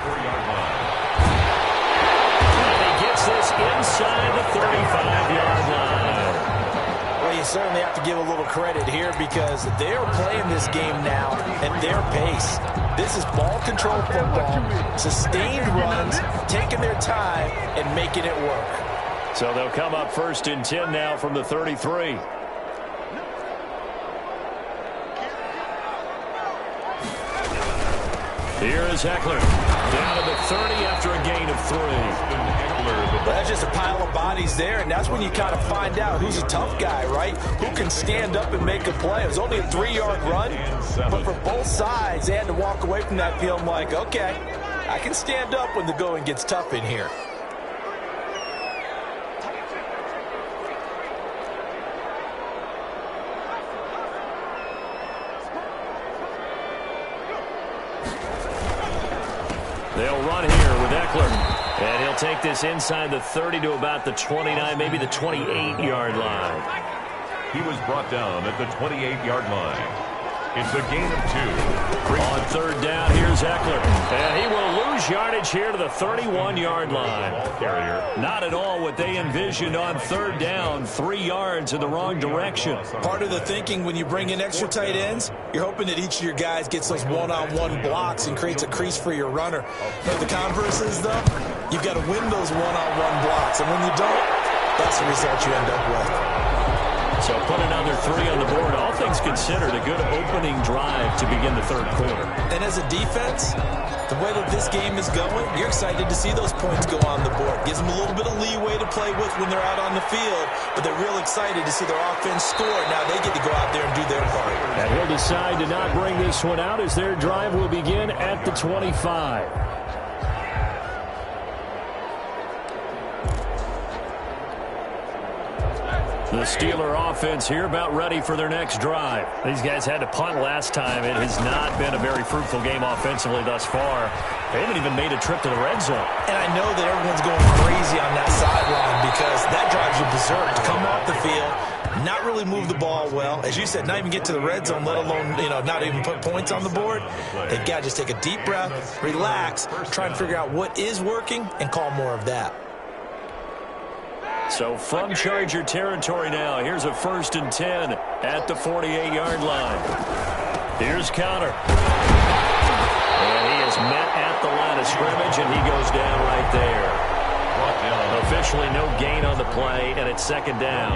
This inside the 35-yard line. Well, you certainly have to give a little credit here, because they're playing this game now at their pace. This is ball control football, sustained runs, taking their time and making it work. So they'll come up 1st and 10 now from the 33. Here is Eckler. Down to the 30 after a gain of 3. That's just a pile of bodies there, and that's when you kind of find out who's a tough guy, right? Who can stand up and make a play. It was only a 3-yard run, but for both sides, they had to walk away from that feeling like, okay, I can stand up when the going gets tough in here. They'll run here with Eckler. And he'll take this inside the 30 to about the 29, maybe the 28-yard line. He was brought down at the 28-yard line. It's a gain of 2. On 3rd down, here's Eckler. And he will lose yardage here to the 31-yard line. Not at all what they envisioned on 3rd down. 3 yards in the wrong direction. Part of the thinking when you bring in extra tight ends, you're hoping that each of your guys gets those one-on-one blocks and creates a crease for your runner. But the converse is, though, you've got to win those one-on-one blocks. And when you don't, that's the result you end up with. So put another 3 on the board. All things considered, a good opening drive to begin the 3rd quarter. And as a defense, the way that this game is going, you're excited to see those points go on the board. Gives them a little bit of leeway to play with when they're out on the field, but they're real excited to see their offense score. Now they get to go out there and do their part. And he'll decide to not bring this one out as their drive will begin at the 25. The Steeler offense here about ready for their next drive. These guys had to punt last time. It has not been a very fruitful game offensively thus far. They haven't even made a trip to the red zone. And I know that everyone's going crazy on that sideline because that drives you berserk to come off the field, not really move the ball well. As you said, not even get to the red zone, let alone, not even put points on the board. They've got to just take a deep breath, relax, try and figure out what is working, and call more of that. So from Charger territory now, here's a 1st and 10 at the 48-yard line. Here's Connor. And he is met at the line of scrimmage, and he goes down right there. Officially no gain on the play, and it's 2nd down.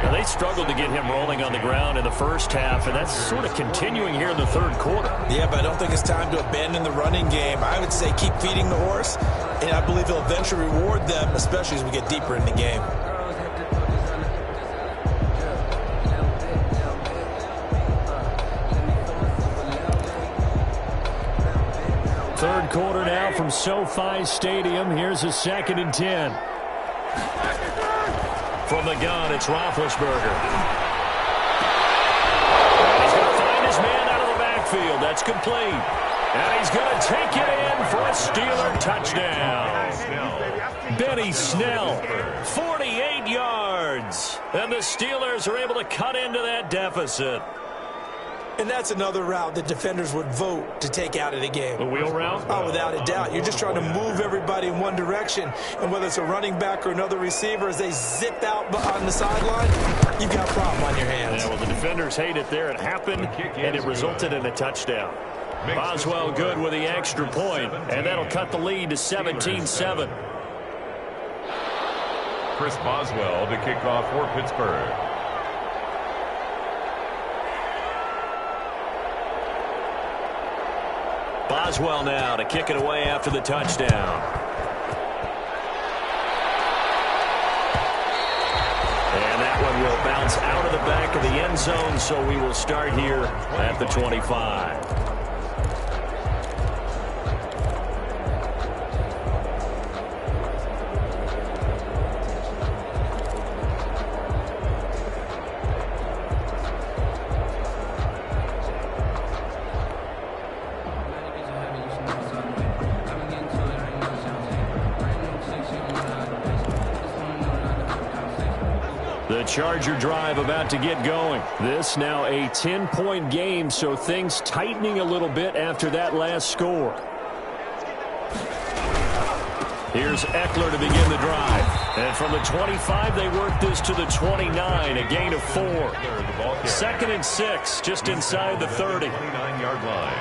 Now, they struggled to get him rolling on the ground in the first half, and that's sort of continuing here in the 3rd quarter. Yeah, but I don't think it's time to abandon the running game. I would say keep feeding the horse, and I believe he'll eventually reward them, especially as we get deeper in the game. Third quarter now from SoFi Stadium. Here's a 2nd and 10. From the gun, it's Roethlisberger. And he's going to find his man out of the backfield. That's complete. And he's going to take it in for a Steeler touchdown. Benny Snell, 48 yards. And the Steelers are able to cut into that deficit. And that's another route that defenders would vote to take out of the game. The wheel route? Oh, without a doubt. You're just trying to move everybody in one direction. And whether it's a running back or another receiver, as they zip out on the sideline, you've got a problem on your hands. Yeah, well, the defenders hate it there. It happened, and it resulted in a touchdown. Boswell good with the extra point, and that'll cut the lead to 17-7. Chris Boswell to kick off for Pittsburgh. Boswell now to kick it away after the touchdown. And that one will bounce out of the back of the end zone, so we will start here at the 25. The Charger drive about to get going. This now a 10-point game, so things tightening a little bit after that last score. Here's Eckler to begin the drive. And from the 25, they work this to the 29, a gain of 4. 2nd and 6, just inside the 30. 29-yard line.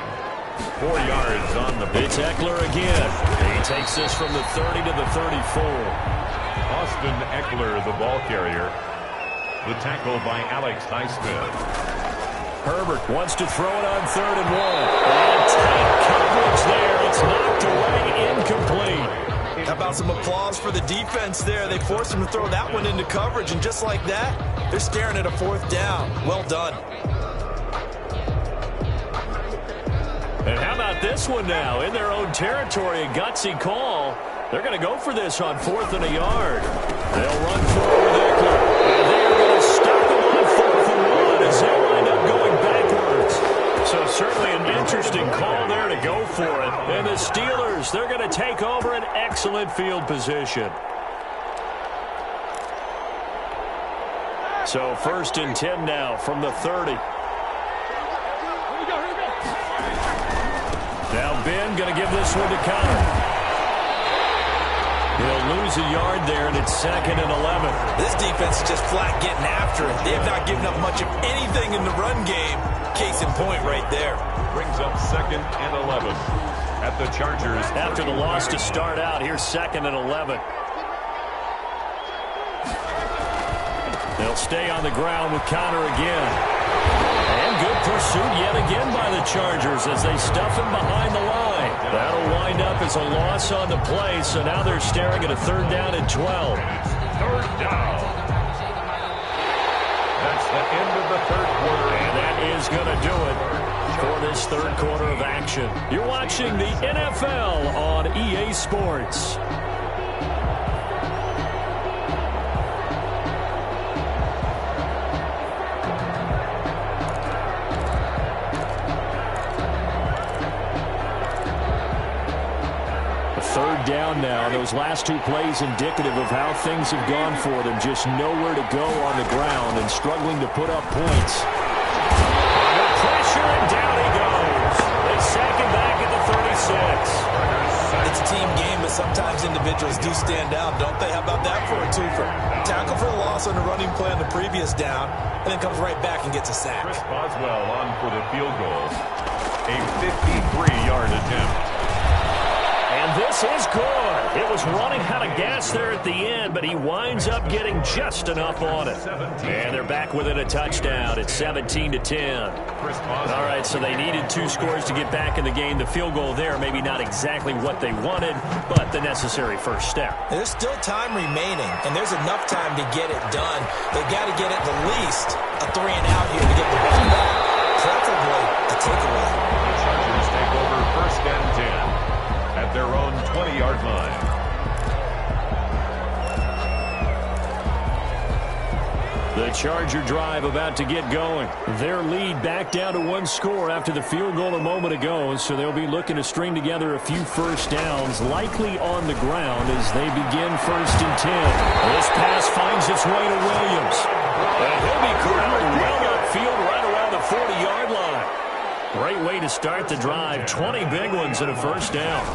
4 yards on the... It's Eckler again. He takes this from the 30 to the 34. Austin Eckler, the ball carrier. The tackle by Alex Highsmith. Herbert wants to throw it on 3rd and 1. And tight coverage there. It's knocked away, incomplete. How about some applause for the defense there? They forced him to throw that one into coverage, and just like that, they're staring at a 4th down. Well done. And how about this one now? In their own territory, a gutsy call. They're going to go for this on 4th and a yard. They'll run forward with Eckler. And they are going to stop him on 4th and 1 as they wind up going backwards. So certainly an interesting call there to go for it. And the Steelers, they're going to take over an excellent field position. So 1st and 10 now from the 30. Now Ben going to give this one to Connor. He'll lose a yard there, and it's 2nd and 11. This defense is just flat getting after it. They have not given up much of anything in the run game. Case in point right there. Brings up 2nd and 11 at the Chargers. After the loss to start out, here's 2nd and 11. They'll stay on the ground with Connor again. And good pursuit yet again by the Chargers as they stuff him behind the line. That'll wind up as a loss on the play, so now they're staring at a 3rd down and 12. 3rd down. That's the end of the 3rd quarter. And that is going to do it for this 3rd quarter of action. You're watching the NFL on EA Sports. 3rd down now. Those last 2 plays indicative of how things have gone for them. Just nowhere to go on the ground and struggling to put up points. Under pressure, and down he goes. They sack him back at the 36. It's a team game, but sometimes individuals do stand out, don't they? How about that for a twofer? Tackle for the loss on the running play on the previous down, and then comes right back and gets a sack. Chris Boswell on for the field goal. A 53-yard attempt. And this is good. It was running out of gas there at the end, but he winds up getting just enough on it. And they're back within a touchdown. It's 17-10. All right, so they needed 2 scores to get back in the game. The field goal there, maybe not exactly what they wanted, but the necessary first step. There's still time remaining, and there's enough time to get it done. They've got to get at the least a 3-and-out here to get the ball back, preferably a takeaway. The Chargers take over 1st and 10 at their own 20-yard line. The Charger drive about to get going. Their lead back down to 1 score after the field goal a moment ago, so they'll be looking to string together a few first downs, likely on the ground as they begin 1st and 10. This pass finds its way to Williams. And he'll be corralled well upfield right around the 40-yard line. Great way to start the drive. 20 big ones and a first down.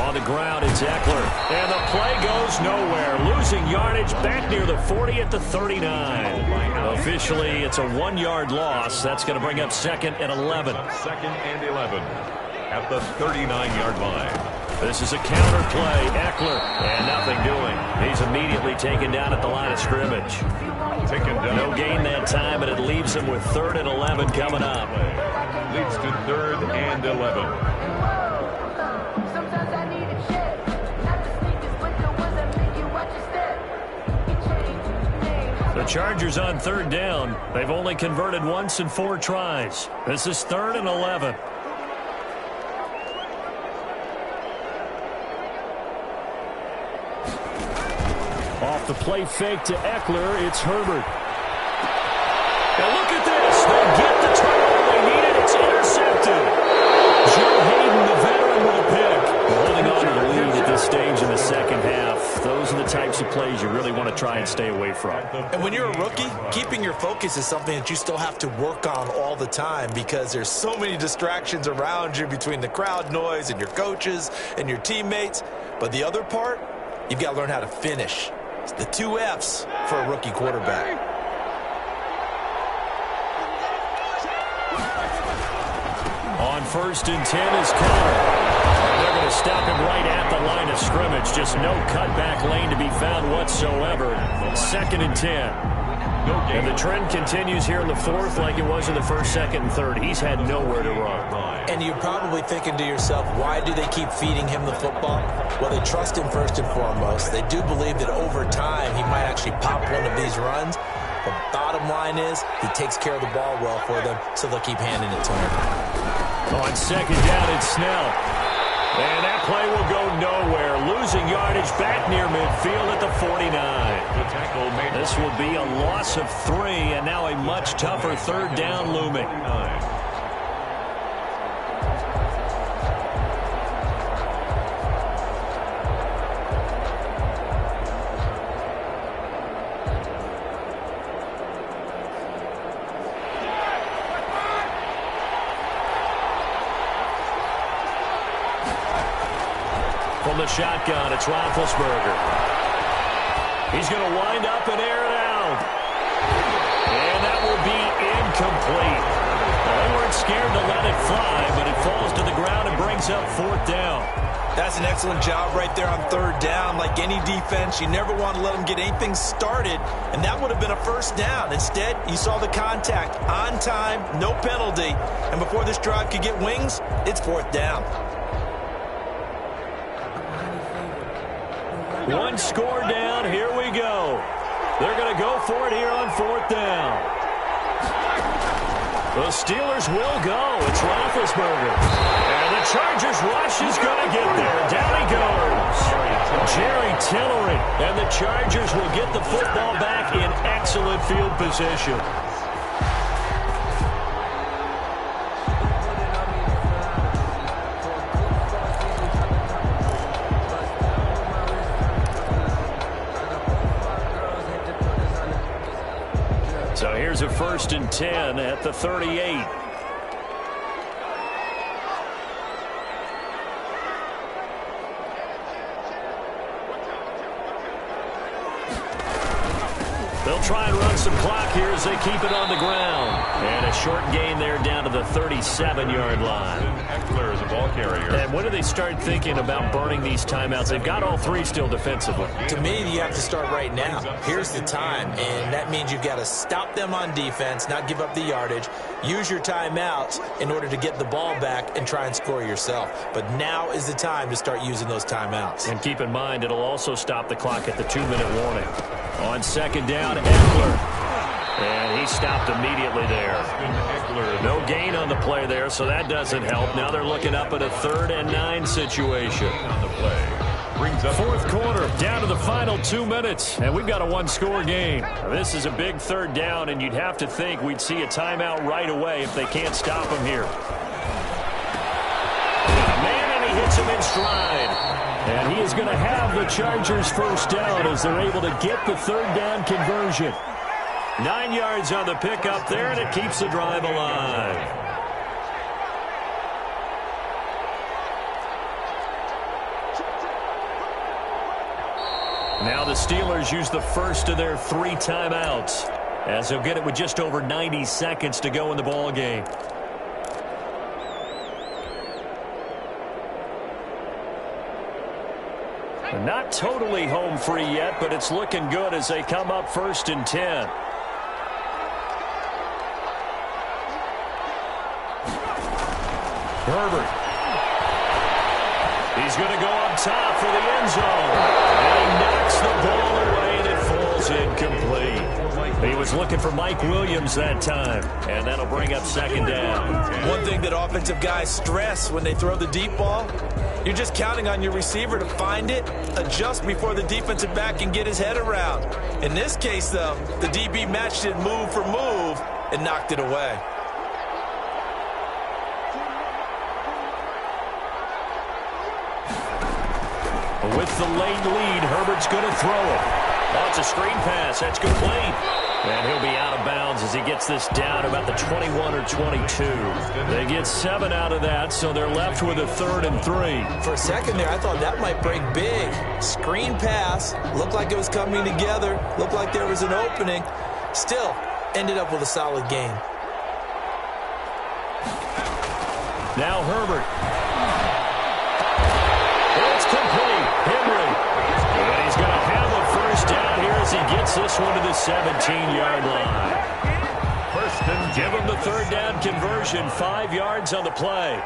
On the ground, it's Eckler. And the play goes nowhere. Losing yardage back near the 40 at the 39. Officially, it's a 1-yard loss. That's going to bring up 2nd and 11. 2nd and 11 at the 39-yard line. This is a counter play. Eckler, and nothing doing. He's immediately taken down at the line of scrimmage. Taken down. No gain that time, and it leaves him with 3rd and 11 coming up. Leads to 3rd and 11. The Chargers on 3rd down. They've only converted once in 4 tries. This is 3rd and 11. Off the play fake to Eckler, it's Herbert. Now look at this. They get the turnover they needed. It's intercepted. Joe Hayden, the veteran, with a pick. Holding on to the lead at this stage in the 2nd half. Those are the types of plays you really want to try and stay away from. And when you're a rookie, keeping your focus is something that you still have to work on all the time because there's so many distractions around you between the crowd noise and your coaches and your teammates. But the other part, you've got to learn how to finish. It's the 2 F's for a rookie quarterback. On 1st and 10 is Connor. They're going to stop him right at the line of scrimmage. Just no cutback lane to be found whatsoever. 2nd and 10. And the trend continues here in the 4th like it was in the 1st, 2nd, and 3rd. He's had nowhere to run. And you're probably thinking to yourself, why do they keep feeding him the football? Well, they trust him first and foremost. They do believe that over time he might actually pop one of these runs. The bottom line is he takes care of the ball well for them, so they'll keep handing it to him. On 2nd down, it's Snell. And that play will go nowhere. Losing yardage back near midfield at the 49. This will be a loss of 3, and now a much tougher 3rd down looming. From the shotgun, it's Roethlisberger. He's going to wind up and air it out. And that will be incomplete. Well, they weren't scared to let it fly, but it falls to the ground and brings up 4th down. That's an excellent job right there on 3rd down. Like any defense, you never want to let them get anything started, and that would have been a first down. Instead, you saw the contact on time, no penalty, and before this drive could get wings, it's 4th down. 1 score down. Here we go. They're going to go for it here on 4th down. The Steelers will go. It's Roethlisberger. And the Chargers rush is going to get there. Down he goes. Jerry Tillery. And the Chargers will get the football back in excellent field position. a 1st and 10 at the 38. They'll try and run some clock here as they keep it on the ground. And a short gain there down to the 37-yard line. Eckler is a ball carrier. And when do they start thinking about burning these timeouts? They've got all three still defensively. To me, you have to start right now. Here's the time, and that means you've got to stop them on defense, not give up the yardage, use your timeouts in order to get the ball back and try and score yourself. But now is the time to start using those timeouts. And keep in mind, it'll also stop the clock at the 2-minute warning. On 2nd down, Eckler. And he stopped immediately there. No gain on the play there, so that doesn't help. Now they're looking up at a 3rd and 9 situation. On the play. Brings up 4th quarter, down to the final 2 minutes, and we've got a 1-score game. This is a big 3rd down, and you'd have to think we'd see a timeout right away if they can't stop him here. Man, and he hits him in stride. And he is going to have the Chargers' 1st down as they're able to get the 3rd down conversion. 9 yards on the pickup there, and it keeps the drive alive. Now the Steelers use the first of their 3 timeouts as they'll get it with just over 90 seconds to go in the ball game. Not totally home free yet, but it's looking good as they come up 1st and 10. Herbert. He's going to go up top for the end zone. And he knocks the ball away, and it falls incomplete. He was looking for Mike Williams that time, and that'll bring up 2nd down. One thing that offensive guys stress when they throw the deep ball, you're just counting on your receiver to find it, adjust before the defensive back can get his head around. In this case, though, the DB matched it move for move and knocked it away. With the late lead, Herbert's going to throw it. Oh, it's a screen pass. That's complete. And he'll be out of bounds as he gets this down about the 21 or 22. They get 7 out of that, so they're left with a 3rd and 3. For a second there, I thought that might break big. Screen pass. Looked like it was coming together. Looked like there was an opening. Still, ended up with a solid gain. Now Herbert. It's complete. Henry. And he's going to have a 1st down here as he gets this one to the 17-yard line. First and give him the 3rd down conversion. 5 yards on the play.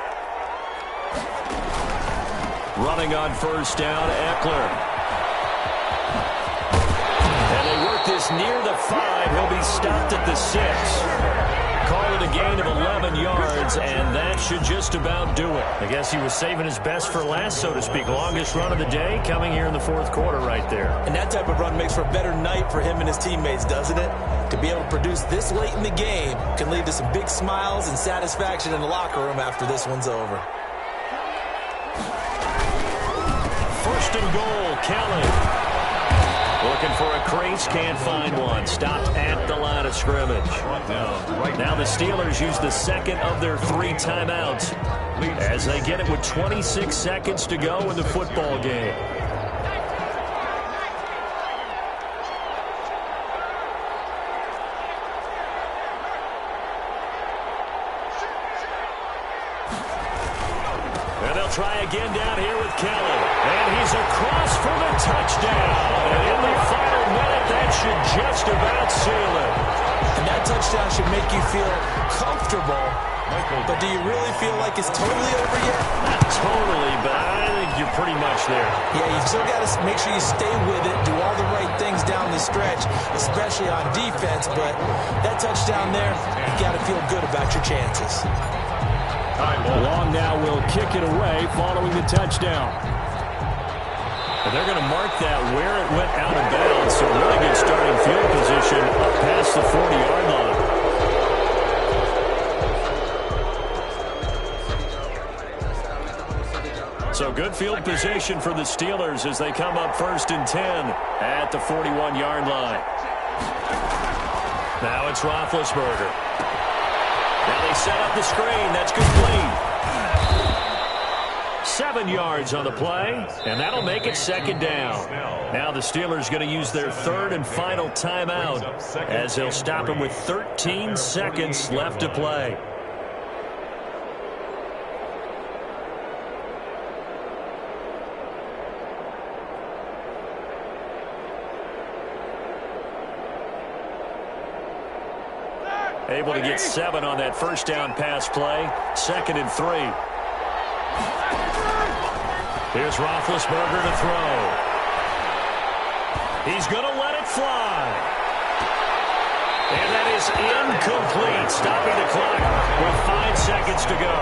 Running on 1st down, Eckler. And they work this near the 5. He'll be stopped at the 6. Call it a gain of 11 yards, and that should just about do it. I guess he was saving his best for last, so to speak. Longest run of the day coming here in the 4th quarter right there. And that type of run makes for a better night for him and his teammates, doesn't it? To be able to produce this late in the game can lead to some big smiles and satisfaction in the locker room after this one's over. 1st and goal, Kelly. Looking for a crease, can't find one. Stopped at the line of scrimmage. Now the Steelers use the 2nd of their 3 timeouts as they get it with 26 seconds to go in the football game. And they'll try again down here with Kelly. And he's across for the touchdown. And in the final minute, that should just about seal it. And that touchdown should make you feel comfortable. But do you really feel like it's totally over yet? Not totally, but I think you're pretty much there. Yeah, you still got to make sure you stay with it, do all the right things down the stretch, especially on defense. But that touchdown there, you got to feel good about your chances. Long now will kick it away following the touchdown. And they're going to mark that where it went out of bounds. So really good starting field position up past the 40-yard line. So good field position for the Steelers as they come up 1st and 10 at the 41-yard line. Now it's Roethlisberger. Now they set up the screen. That's complete. 7 yards on the play, and that'll make it second down. Now the Steelers going to use their third and final timeout as they'll stop him with 13 seconds left to play. Able to get 7 on that first down pass play. 2nd and 3. Here's Roethlisberger to throw. He's going to let it fly. And that is incomplete, stopping the clock with 5 seconds to go.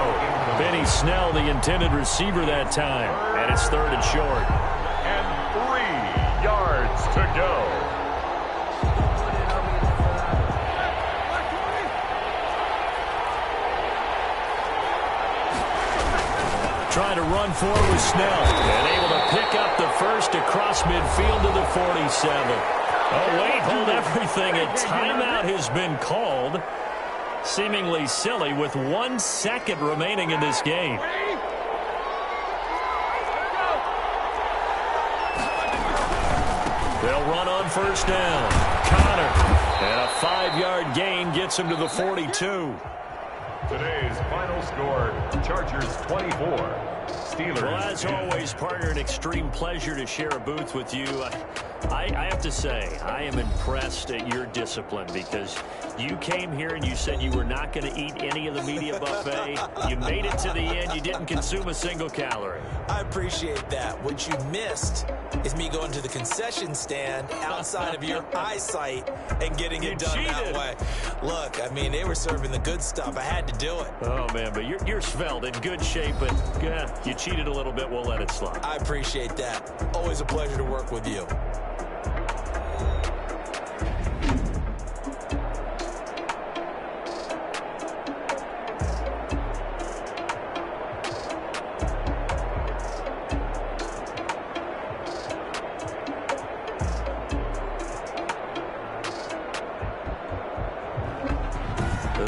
Benny Snell, the intended receiver that time. And it's 3rd and short. And 3 yards to go. Trying to run forward with Snell. And able to pick up the first across midfield to the 47. Oh, wait, hold everything. A timeout has been called. Seemingly silly with 1 second remaining in this game. They'll run on first down. Connor. And a 5-yard gain gets him to the 42. Today's final score, Chargers 24, Steelers. Well, as always, partner, an extreme pleasure to share a booth with you. I have to say, I am impressed at your discipline because you came here and you said you were not going to eat any of the media buffet. You made it to the end. You didn't consume a single calorie. I appreciate that. What you missed is me going to the concession stand outside of your eyesight and getting it done that way. Look, I mean, they were serving the good stuff. I had to do it. Oh, man, but you're svelte, in good shape, but you cheated a little bit. We'll let it slide. I appreciate that. Always a pleasure to work with you.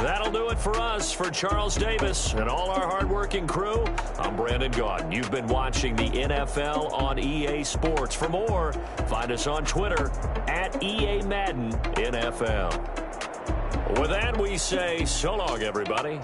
That'll do it for us. For Charles Davis and all our hardworking crew, I'm Brandon Gaudin. You've been watching the NFL on EA Sports. For more, find us on Twitter at EA Madden NFL. With that, we say so long, everybody.